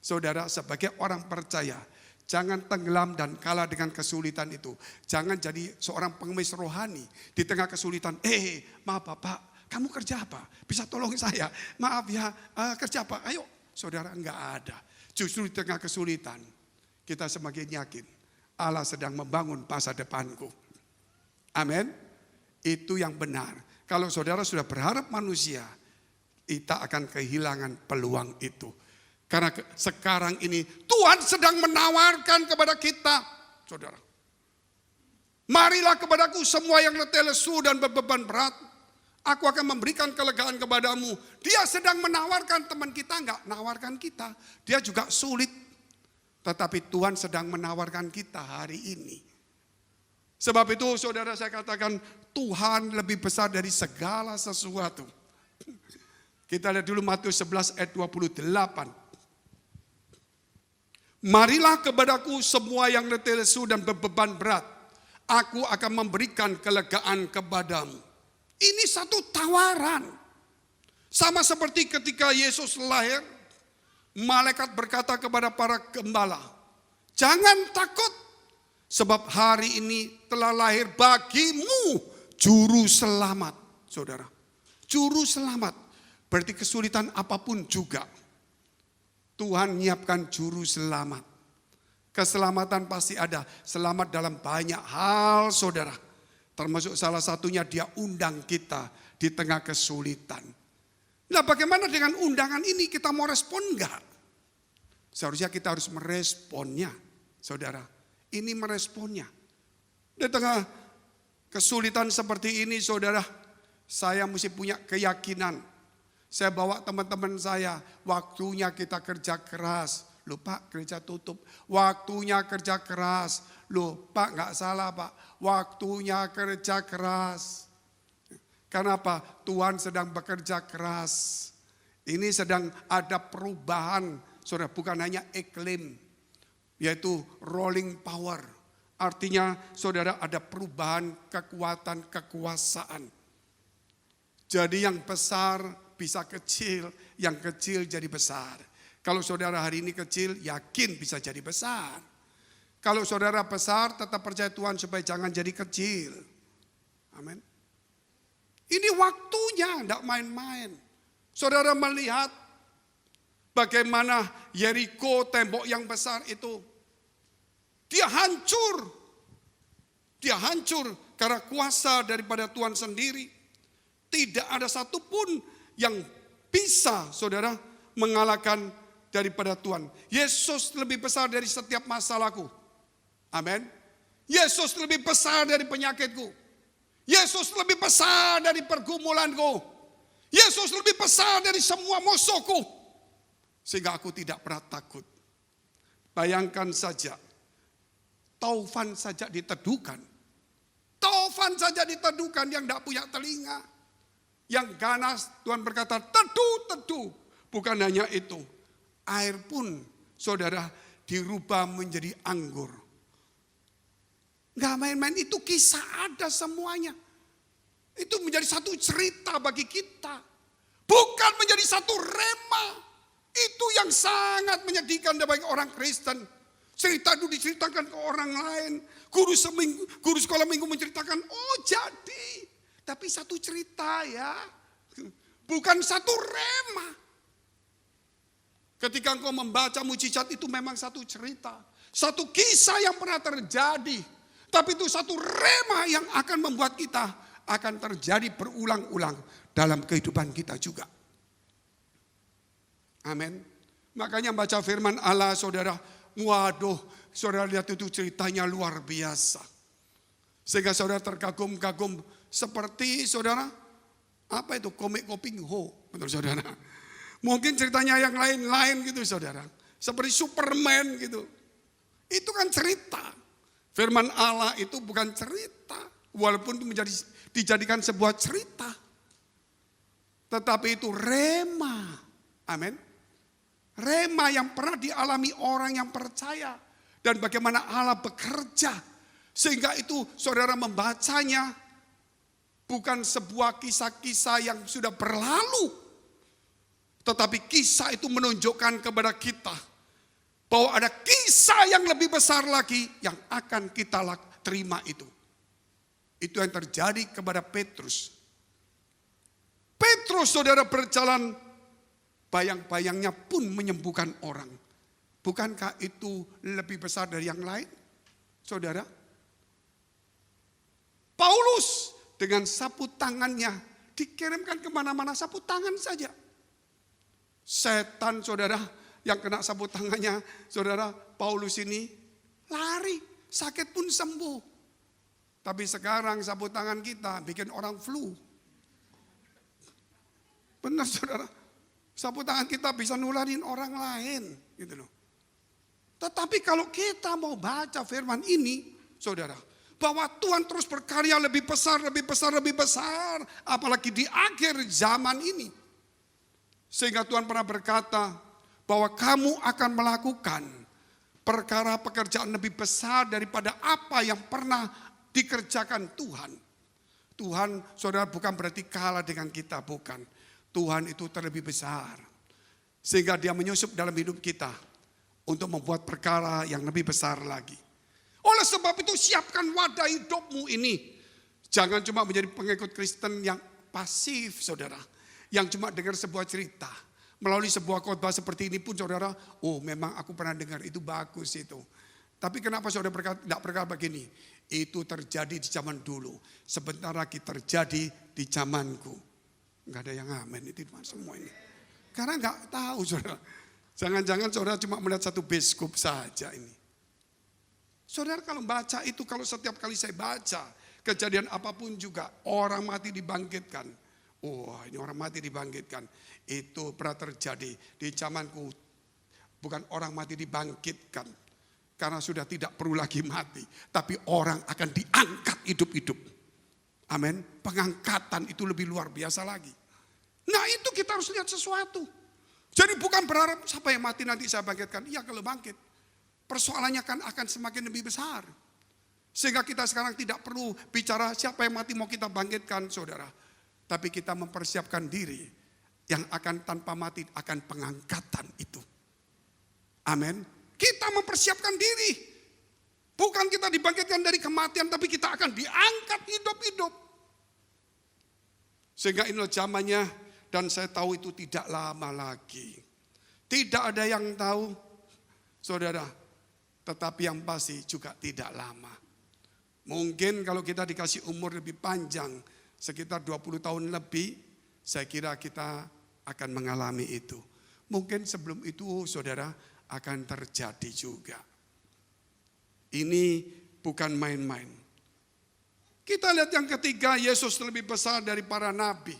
saudara sebagai orang percaya, jangan tenggelam dan kalah dengan kesulitan itu. Jangan jadi seorang pengemis rohani. Di tengah kesulitan, maaf Bapak, kamu kerja apa? Bisa tolong saya? Maaf ya, kerja apa? Ayo, saudara, enggak ada. Justru di tengah kesulitan, kita semakin yakin Allah sedang membangun masa depanku. Amin. Itu yang benar. Kalau saudara sudah berharap manusia, kita akan kehilangan peluang itu. Karena sekarang ini Tuhan sedang menawarkan kepada kita, saudara. Marilah kepadaku semua yang letih lesu dan berbeban berat. Aku akan memberikan kelegaan kepadamu. Dia sedang menawarkan, teman kita enggak nawarkan kita. Dia juga sulit. Tetapi Tuhan sedang menawarkan kita hari ini. Sebab itu saudara saya katakan Tuhan lebih besar dari segala sesuatu. Kita lihat dulu Matius 11 ayat 28. Marilah kepadaku semua yang letih lesu dan berbeban berat. Aku akan memberikan kelegaan kepadamu. Ini satu tawaran. Sama seperti ketika Yesus lahir, malaikat berkata kepada para gembala, jangan takut, sebab hari ini telah lahir bagimu juru selamat. Saudara, juru selamat berarti kesulitan apapun juga Tuhan menyiapkan juru selamat. Keselamatan pasti ada, selamat dalam banyak hal saudara. Termasuk salah satunya dia undang kita di tengah kesulitan. Nah, bagaimana dengan undangan ini, kita mau respon enggak? Seharusnya kita harus meresponnya, saudara. Ini meresponnya. Di tengah kesulitan seperti ini, saudara, saya mesti punya keyakinan. Saya bawa teman-teman saya, waktunya kita kerja keras. Loh Pak, gereja tutup. Waktunya kerja keras. Loh Pak, enggak salah Pak. Waktunya kerja keras. Kenapa? Tuhan sedang bekerja keras. Ini sedang ada perubahan, saudara, bukan hanya iklim, yaitu rolling power. Artinya, saudara, ada perubahan kekuatan, kekuasaan. Jadi yang besar bisa kecil, yang kecil jadi besar. Kalau saudara hari ini kecil, yakin bisa jadi besar. Kalau saudara besar, tetap percaya Tuhan supaya jangan jadi kecil. Amin. Ini waktunya, tidak main-main. Saudara melihat bagaimana Yeriko, tembok yang besar itu, dia hancur. Dia hancur karena kuasa daripada Tuhan sendiri. Tidak ada satupun yang bisa, saudara, mengalahkan daripada Tuhan. Yesus lebih besar dari setiap masalahku. Amin. Yesus lebih besar dari penyakitku. Yesus lebih besar dari pergumulanku. Yesus lebih besar dari semua musuhku. Sehingga aku tidak pernah takut. Bayangkan saja, taufan saja diteduhkan. Taufan saja diteduhkan yang tidak punya telinga. Yang ganas, Tuhan berkata, teduh, teduh. Bukan hanya itu, air pun, saudara, dirubah menjadi anggur. Gak main-main, itu kisah ada semuanya. Itu menjadi satu cerita bagi kita. Bukan menjadi satu rema. Itu yang sangat menyedihkan bagi orang Kristen. Cerita itu diceritakan ke orang lain. Guru sekolah minggu menceritakan, oh jadi. Tapi satu cerita ya. Bukan satu rema. Ketika engkau membaca mujizat itu memang satu cerita. Satu kisah yang pernah terjadi. Tapi itu satu rema yang akan membuat kita akan terjadi berulang-ulang dalam kehidupan kita juga. Amin. Makanya baca firman Allah saudara, waduh saudara lihat itu ceritanya luar biasa. Sehingga saudara terkagum-kagum seperti saudara, apa itu komik Koping Ho, betul saudara. Mungkin ceritanya yang lain-lain gitu saudara. Seperti Superman gitu. Itu kan cerita. Firman Allah itu bukan cerita. Walaupun itu dijadikan sebuah cerita. Tetapi itu rema. Amin. Rema yang pernah dialami orang yang percaya. Dan bagaimana Allah bekerja. Sehingga itu saudara membacanya. Bukan sebuah kisah-kisah yang sudah berlalu. Tetapi kisah itu menunjukkan kepada kita. Bahwa ada kisah yang lebih besar lagi yang akan kita terima itu. Itu yang terjadi kepada Petrus. Petrus saudara berjalan, bayang-bayangnya pun menyembuhkan orang. Bukankah itu lebih besar dari yang lain? Saudara. Paulus dengan sapu tangannya dikirimkan kemana-mana, sapu tangan saja. Setan saudara, yang kena sapu tangannya, saudara, Paulus ini lari, sakit pun sembuh. Tapi sekarang sapu tangan kita bikin orang flu. Benar saudara, sapu tangan kita bisa nularin orang lain. Gitu loh. Tetapi kalau kita mau baca firman ini, saudara, bahwa Tuhan terus berkarya lebih besar, lebih besar, lebih besar. Apalagi di akhir zaman ini. Sehingga Tuhan pernah berkata, bahwa kamu akan melakukan perkara pekerjaan lebih besar daripada apa yang pernah dikerjakan Tuhan. Tuhan saudara bukan berarti kalah dengan kita, bukan. Tuhan itu terlebih besar. Sehingga dia menyusup dalam hidup kita untuk membuat perkara yang lebih besar lagi. Oleh sebab itu siapkan wadah hidupmu ini. Jangan cuma menjadi pengikut Kristen yang pasif, saudara. Yang cuma dengar sebuah cerita. Melalui sebuah khotbah seperti ini pun saudara, oh memang aku pernah dengar, itu bagus itu. Tapi kenapa saudara tidak berkata begini? Itu terjadi di zaman dulu. Sebentar lagi terjadi di zamanku. Enggak ada yang amin itu semua ini. Karena enggak tahu saudara. Jangan-jangan saudara cuma melihat satu biskup saja ini. Saudara kalau baca itu, kalau setiap kali saya baca kejadian apapun juga, orang mati dibangkitkan. Oh ini orang mati dibangkitkan. Itu pernah terjadi di zamanku. Bukan orang mati dibangkitkan. Karena sudah tidak perlu lagi mati. Tapi orang akan diangkat hidup-hidup. Amin. Pengangkatan itu lebih luar biasa lagi. Nah itu kita harus lihat sesuatu. Jadi bukan berharap siapa yang mati nanti saya bangkitkan. Iya kalau bangkit. Persoalannya kan akan semakin lebih besar. Sehingga kita sekarang tidak perlu bicara siapa yang mati mau kita bangkitkan saudara. Tapi kita mempersiapkan diri yang akan tanpa mati akan pengangkatan itu. Amin. Kita mempersiapkan diri. Bukan kita dibangkitkan dari kematian, tapi kita akan diangkat hidup-hidup. Sehingga inilah zamannya, dan saya tahu itu tidak lama lagi. Tidak ada yang tahu, saudara. Tetapi yang pasti juga tidak lama. Mungkin kalau kita dikasih umur lebih panjang, sekitar 20 tahun lebih, saya kira kita akan mengalami itu. Mungkin sebelum itu saudara akan terjadi juga. Ini bukan main-main. Kita lihat yang ketiga, Yesus lebih besar dari para nabi.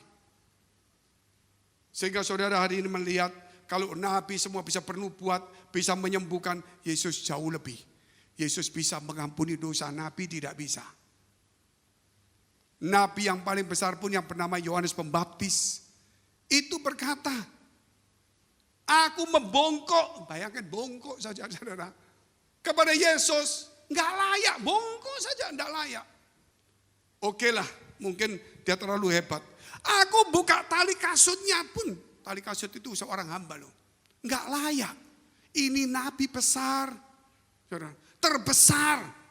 Sehingga saudara hari ini melihat kalau nabi semua bisa bernubuat, bisa menyembuhkan, Yesus jauh lebih. Yesus bisa mengampuni dosa, nabi tidak bisa. Nabi yang paling besar pun yang bernama Yohanes Pembaptis itu berkata, aku membongkok, bayangkan bongkok saja saudara, kepada Yesus, nggak layak, bongkok saja nggak layak. Oke lah, mungkin dia terlalu hebat. Aku buka tali kasutnya pun, tali kasut itu seorang hamba loh, nggak layak. Ini nabi besar, saudara, terbesar.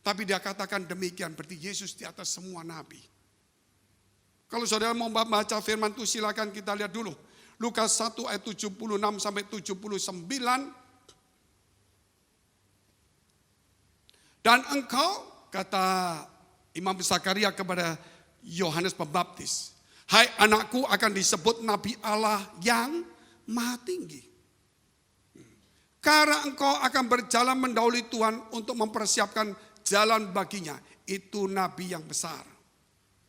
Tapi dia katakan demikian, berarti Yesus di atas semua nabi. Kalau saudara mau baca firman itu silakan kita lihat dulu. Lukas 1 ayat 76 sampai 79. Dan engkau, kata Imam Zakaria kepada Yohanes Pembaptis, hai anakku akan disebut Nabi Allah yang Maha Tinggi. Karena engkau akan berjalan mendahului Tuhan untuk mempersiapkan jalan baginya. Itu nabi yang besar.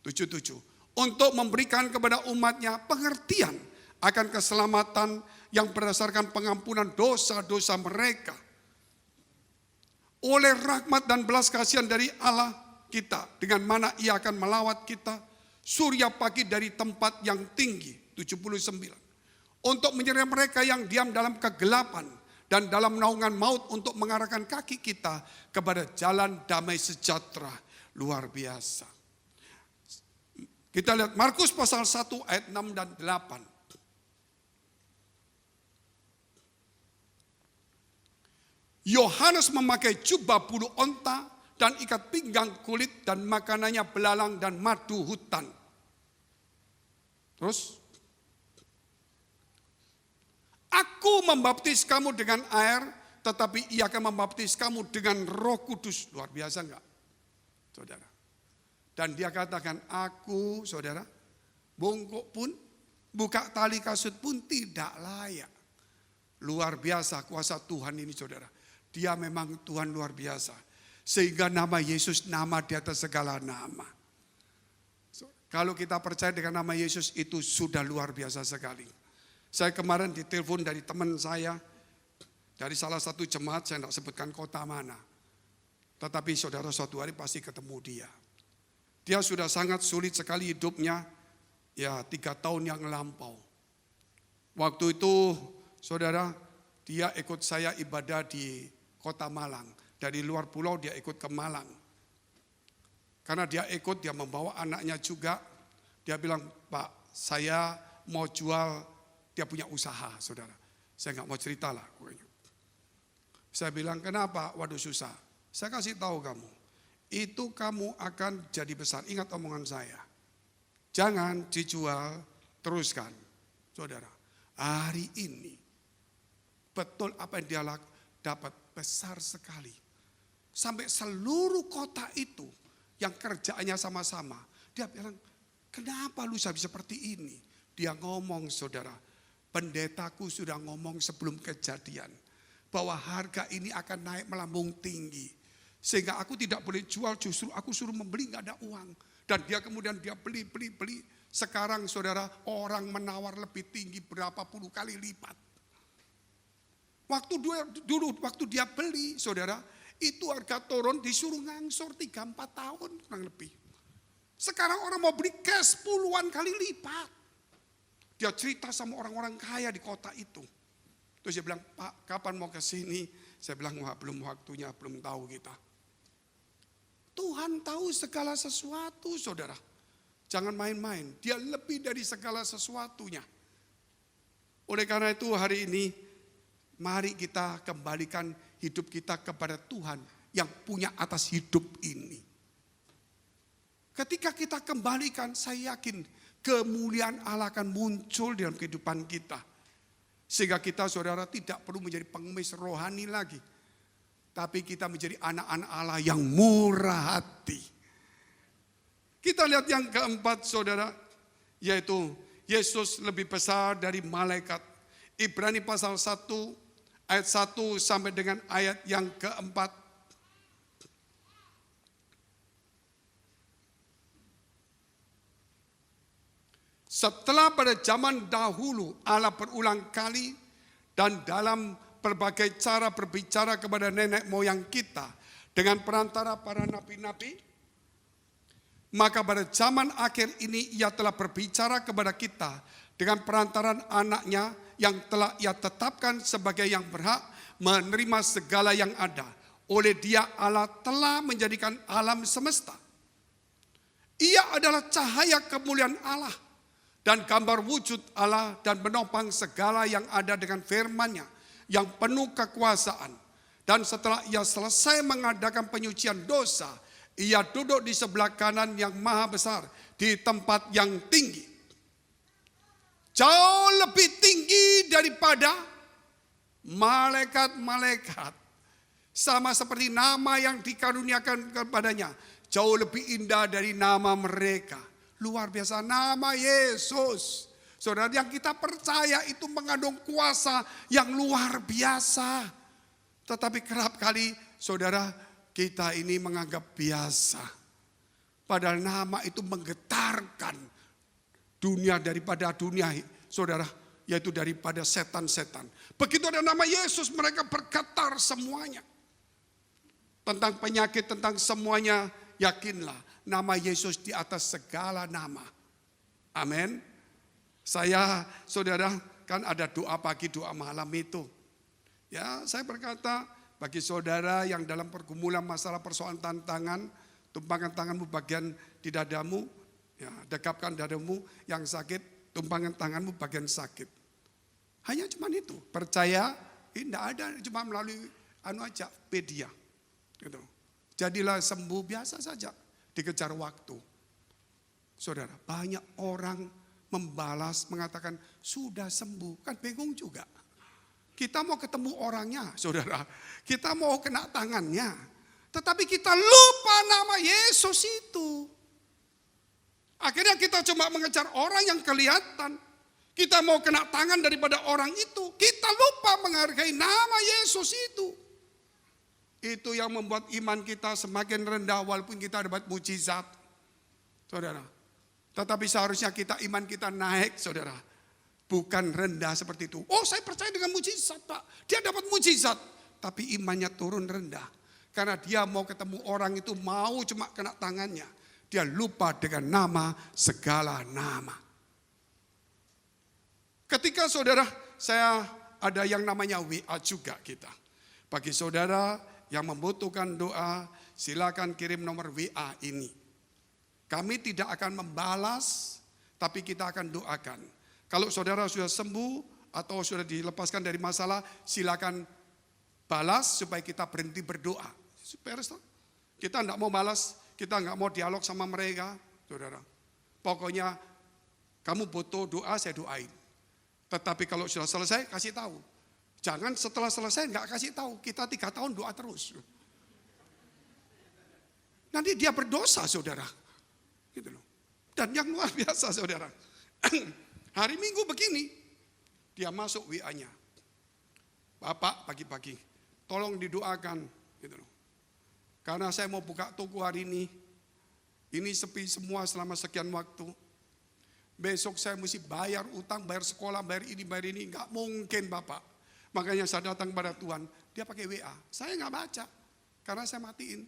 77. Untuk memberikan kepada umatnya pengertian akan keselamatan yang berdasarkan pengampunan dosa-dosa mereka. Oleh rahmat dan belas kasihan dari Allah kita, dengan mana ia akan melawat kita surya pagi dari tempat yang tinggi. 79. Untuk menyertai mereka yang diam dalam kegelapan dan dalam naungan maut, untuk mengarahkan kaki kita kepada jalan damai sejahtera. Luar biasa. Kita lihat Markus pasal 1 ayat 6 dan 8. Yohanes memakai jubah bulu onta dan ikat pinggang kulit, dan makanannya belalang dan madu hutan. Terus, aku membaptis kamu dengan air, tetapi ia akan membaptis kamu dengan Roh Kudus. Luar biasa enggak, saudara? Dan dia katakan, aku, saudara, bongkok pun, buka tali kasut pun tidak layak. Luar biasa kuasa Tuhan ini, saudara. Dia memang Tuhan luar biasa. Sehingga nama Yesus nama di atas segala nama. Kalau kita percaya dengan nama Yesus itu sudah luar biasa sekali. Saya kemarin ditelepon dari teman saya, dari salah satu jemaat, saya tidak sebutkan kota mana. Tetapi saudara suatu hari pasti ketemu dia. Dia sudah sangat sulit sekali hidupnya, ya 3 tahun yang lampau. Waktu itu saudara, dia ikut saya ibadah di kota Malang. Dari luar pulau dia ikut ke Malang. Karena dia ikut, dia membawa anaknya juga. Dia bilang, Pak, saya mau jual, dia punya usaha, saudara. Saya nggak mau cerita lah. Saya bilang, kenapa? Waduh susah. Saya kasih tahu kamu, itu kamu akan jadi besar. Ingat omongan saya. Jangan dijual, teruskan. Saudara, hari ini betul apa yang dia dapat besar sekali. Sampai seluruh kota itu yang kerjaannya sama-sama. Dia bilang, kenapa lu bisa seperti ini? Dia ngomong, saudara, pendetaku sudah ngomong sebelum kejadian. Bahwa harga ini akan naik melambung tinggi. Sehingga aku tidak boleh jual, justru aku suruh membeli, gak ada uang. Dan dia kemudian dia beli. Sekarang saudara, orang menawar lebih tinggi berapa puluh kali lipat. Waktu dia beli, saudara, itu harga turun disuruh ngangsur 3-4 tahun kurang lebih. Sekarang orang mau beli cash puluhan kali lipat. Dia cerita sama orang-orang kaya di kota itu. Terus dia bilang, Pak, kapan mau ke sini? Saya bilang, wah, belum waktunya, belum tahu kita. Tuhan tahu segala sesuatu, saudara. Jangan main-main, dia lebih dari segala sesuatunya. Oleh karena itu hari ini, mari kita kembalikan hidup kita kepada Tuhan yang punya atas hidup ini. Ketika kita kembalikan, saya yakin kemuliaan Allah akan muncul dalam kehidupan kita. Sehingga kita, saudara, tidak perlu menjadi pengemis rohani lagi. Tapi kita menjadi anak-anak Allah yang murah hati. Kita lihat yang keempat, saudara, yaitu Yesus lebih besar dari malaikat. Ibrani pasal 1 ayat 1 sampai dengan ayat yang keempat. Setelah pada zaman dahulu Allah berulang kali dan dalam berbagai cara berbicara kepada nenek moyang kita dengan perantara para nabi-nabi, maka pada zaman akhir ini ia telah berbicara kepada kita dengan perantaran anaknya yang telah ia tetapkan sebagai yang berhak menerima segala yang ada. Oleh dia Allah telah menjadikan alam semesta. Ia adalah cahaya kemuliaan Allah dan gambar wujud Allah dan menopang segala yang ada dengan firman-Nya yang penuh kekuasaan. Dan setelah ia selesai mengadakan penyucian dosa, ia duduk di sebelah kanan yang maha besar di tempat yang tinggi. Jauh lebih tinggi daripada malaikat-malaikat. Sama seperti nama yang dikaruniakan kepadanya. Jauh lebih indah dari nama mereka. Luar biasa, nama Yesus. Saudara, yang kita percaya itu mengandung kuasa yang luar biasa. Tetapi kerap kali, saudara, kita ini menganggap biasa. Padahal nama itu menggetarkan dunia daripada dunia, saudara, yaitu daripada setan-setan. Begitu ada nama Yesus, mereka bergetar semuanya. Tentang penyakit, tentang semuanya, yakinlah. Nama Yesus di atas segala nama. Amin. Saya, saudara, kan ada doa pagi, doa malam itu. Ya, saya berkata bagi saudara yang dalam pergumulan masalah persoalan tantangan, tumpangkan tanganmu bagian di dadamu, ya, dekapkan dadamu yang sakit, tumpangkan tanganmu bagian sakit. Hanya cuma itu. Percaya, tidak ada, cuma melalui aja, media. Gitu. Jadilah sembuh biasa saja. Dikejar waktu. Saudara, banyak orang membalas, mengatakan sudah sembuh. Kan bingung juga. Kita mau ketemu orangnya, saudara. Kita mau kena tangannya. Tetapi kita lupa nama Yesus itu. Akhirnya kita cuma mengejar orang yang kelihatan. Kita mau kena tangan daripada orang itu. Kita lupa menghargai nama Yesus itu. Itu yang membuat iman kita semakin rendah walaupun kita dapat mujizat. Saudara. Tetapi seharusnya iman kita naik, saudara. Bukan rendah seperti itu. Oh, saya percaya dengan mujizat, Pak. Dia dapat mujizat. Tapi imannya turun rendah. Karena dia mau ketemu orang itu, mau cuma kena tangannya. Dia lupa dengan nama segala nama. Ketika saudara, saya ada yang namanya WA juga kita. Bagi saudara yang membutuhkan doa, silakan kirim nomor WA ini. Kami tidak akan membalas, Tapi kita akan doakan. Kalau saudara sudah sembuh atau sudah dilepaskan dari masalah, silakan balas supaya kita berhenti berdoa. Beres toh? Kita enggak mau balas, kita enggak mau dialog sama mereka, saudara. Pokoknya kamu butuh doa, saya doain. Tetapi kalau sudah selesai, kasih tahu. Jangan setelah selesai enggak kasih tahu. Kita 3 tahun doa terus. Nanti dia berdosa, saudara. Gitu loh. Dan yang luar biasa, saudara. Hari Minggu begini, dia masuk WA-nya. Bapak pagi-pagi, tolong didoakan. Gitu loh. Karena saya mau buka toko hari ini sepi semua selama sekian waktu. Besok saya mesti bayar utang, bayar sekolah, bayar ini. Enggak mungkin Bapak. Makanya saya datang pada Tuhan, dia pakai WA. Saya enggak baca, karena saya matiin.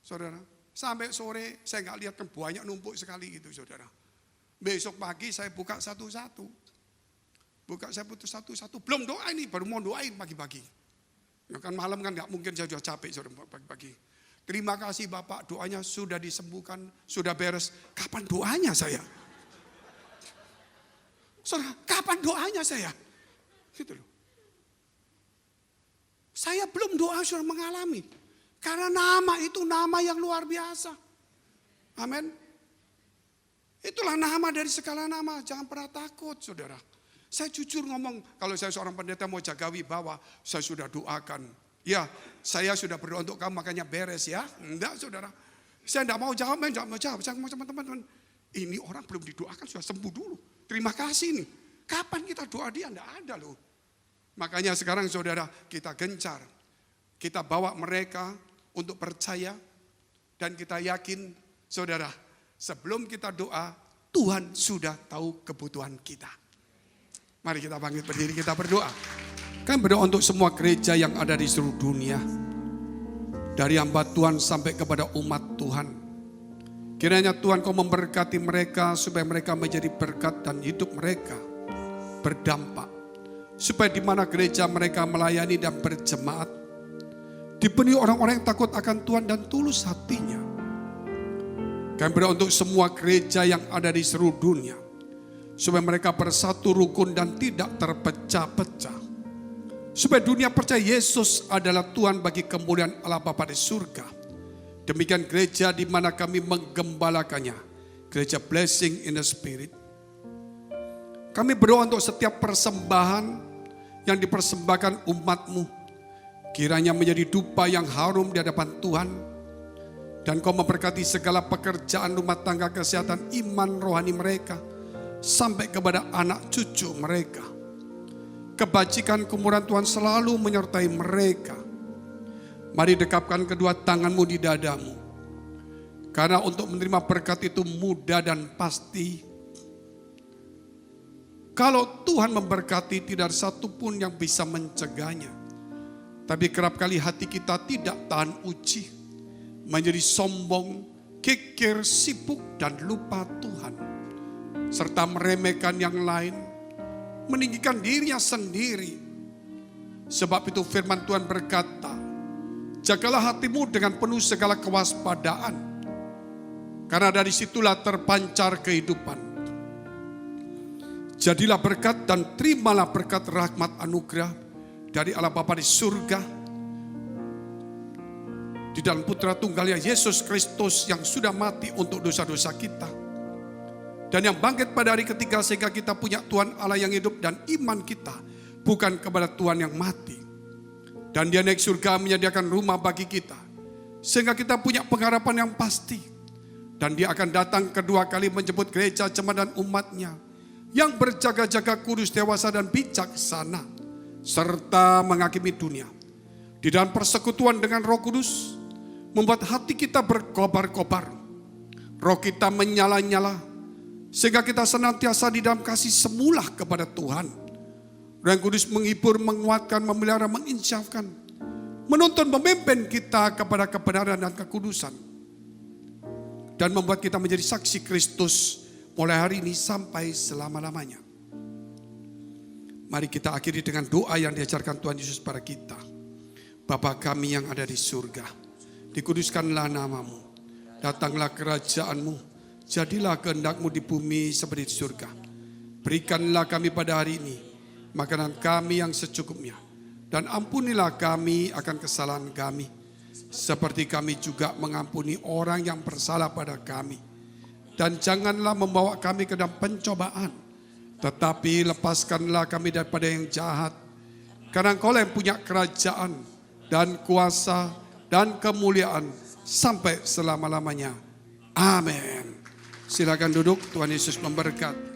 Saudara, sampai sore saya enggak lihat kan banyak numpuk sekali gitu, saudara. Besok pagi saya buka satu-satu. Saya putus satu-satu. Belum doa ini, baru mau doain pagi-pagi. Ya kan malam kan enggak mungkin, saya sudah capek saudara pagi-pagi. Terima kasih Bapak, doanya sudah disembuhkan, sudah beres. Kapan doanya saya? Saudara, kapan doanya saya? Gitu loh. Saya belum doa sudah mengalami. Karena nama itu nama yang luar biasa. Amin. Itulah nama dari segala nama. Jangan pernah takut, saudara. Saya jujur ngomong, kalau saya seorang pendeta mau jaga wibawa, saya sudah doakan. Ya, saya sudah berdoa untuk kamu, makanya beres ya. Enggak, saudara. Saya enggak mau jawab, Saya mau teman-teman. Ini orang belum didoakan, sudah sembuh dulu. Terima kasih nih. Kapan kita doa dia? Enggak ada loh. Makanya sekarang saudara, kita gencar. Kita bawa mereka untuk percaya. Dan kita yakin, saudara, sebelum kita doa, Tuhan sudah tahu kebutuhan kita. Mari kita bangkit berdiri, kita berdoa. Kan berdoa untuk semua gereja yang ada di seluruh dunia. Dari hamba Tuhan sampai kepada umat Tuhan. Kiranya Tuhan kau memberkati mereka supaya mereka menjadi berkat dan hidup mereka berdampak. Supaya di mana gereja mereka melayani dan berjemaat, dipenuhi orang-orang yang takut akan Tuhan dan tulus hatinya. Kami berdoa untuk semua gereja yang ada di seluruh dunia. Supaya mereka bersatu rukun dan tidak terpecah-pecah. Supaya dunia percaya Yesus adalah Tuhan bagi kemuliaan Allah Bapa di surga. Demikian gereja di mana kami menggembalakannya. Gereja Blessing in the Spirit. Kami berdoa untuk setiap persembahan yang dipersembahkan umat-Mu. Kiranya menjadi dupa yang harum di hadapan Tuhan. Dan Kau memberkati segala pekerjaan rumah tangga, kesehatan, iman rohani mereka. Sampai kepada anak cucu mereka. Kebajikan kemurahan Tuhan selalu menyertai mereka. Mari dekapkan kedua tanganmu di dadamu. Karena untuk menerima berkat itu mudah dan pasti. Kalau Tuhan memberkati, tidak ada satupun yang bisa mencegahnya. Tapi kerap kali hati kita tidak tahan uji. Menjadi sombong, kikir, sibuk, dan lupa Tuhan. Serta meremehkan yang lain. Meninggikan dirinya sendiri. Sebab itu firman Tuhan berkata, jagalah hatimu dengan penuh segala kewaspadaan. Karena dari situlah terpancar kehidupan. Jadilah berkat dan terimalah berkat rahmat anugerah dari Allah Bapa di surga. Di dalam putra tunggalnya Yesus Kristus yang sudah mati untuk dosa-dosa kita. Dan yang bangkit pada hari ketiga sehingga kita punya Tuhan Allah yang hidup dan iman kita bukan kepada Tuhan yang mati. Dan dia naik surga menyediakan rumah bagi kita. Sehingga kita punya pengharapan yang pasti. Dan dia akan datang kedua kali menjemput gereja, jemaat dan umatnya. Yang berjaga-jaga kudus, dewasa dan bijaksana. Serta menghakimi dunia. Di dalam persekutuan dengan Roh Kudus. Membuat hati kita berkobar-kobar. Roh kita menyala-nyala. Sehingga kita senantiasa di dalam kasih semula kepada Tuhan. Roh Kudus menghibur, menguatkan, memelihara, menginsyafkan. Menuntun, memimpin kita kepada kebenaran dan kekudusan. Dan membuat kita menjadi saksi Kristus mulai hari ini sampai selama-lamanya. Mari kita akhiri dengan doa yang diajarkan Tuhan Yesus pada kita. Bapa kami yang ada di surga, dikuduskanlah namamu. Datanglah kerajaanmu. jadilah kehendak-Mu di bumi seperti di surga. Berikanlah kami pada hari ini makanan kami yang secukupnya. Dan ampunilah kami akan kesalahan kami, seperti kami juga mengampuni orang yang bersalah pada kami. Dan janganlah membawa kami ke dalam pencobaan, tetapi lepaskanlah kami daripada yang jahat. Karena Engkau yang punya kerajaan dan kuasa dan kemuliaan sampai selama-lamanya. Amin. Silakan duduk, Tuhan Yesus memberkati.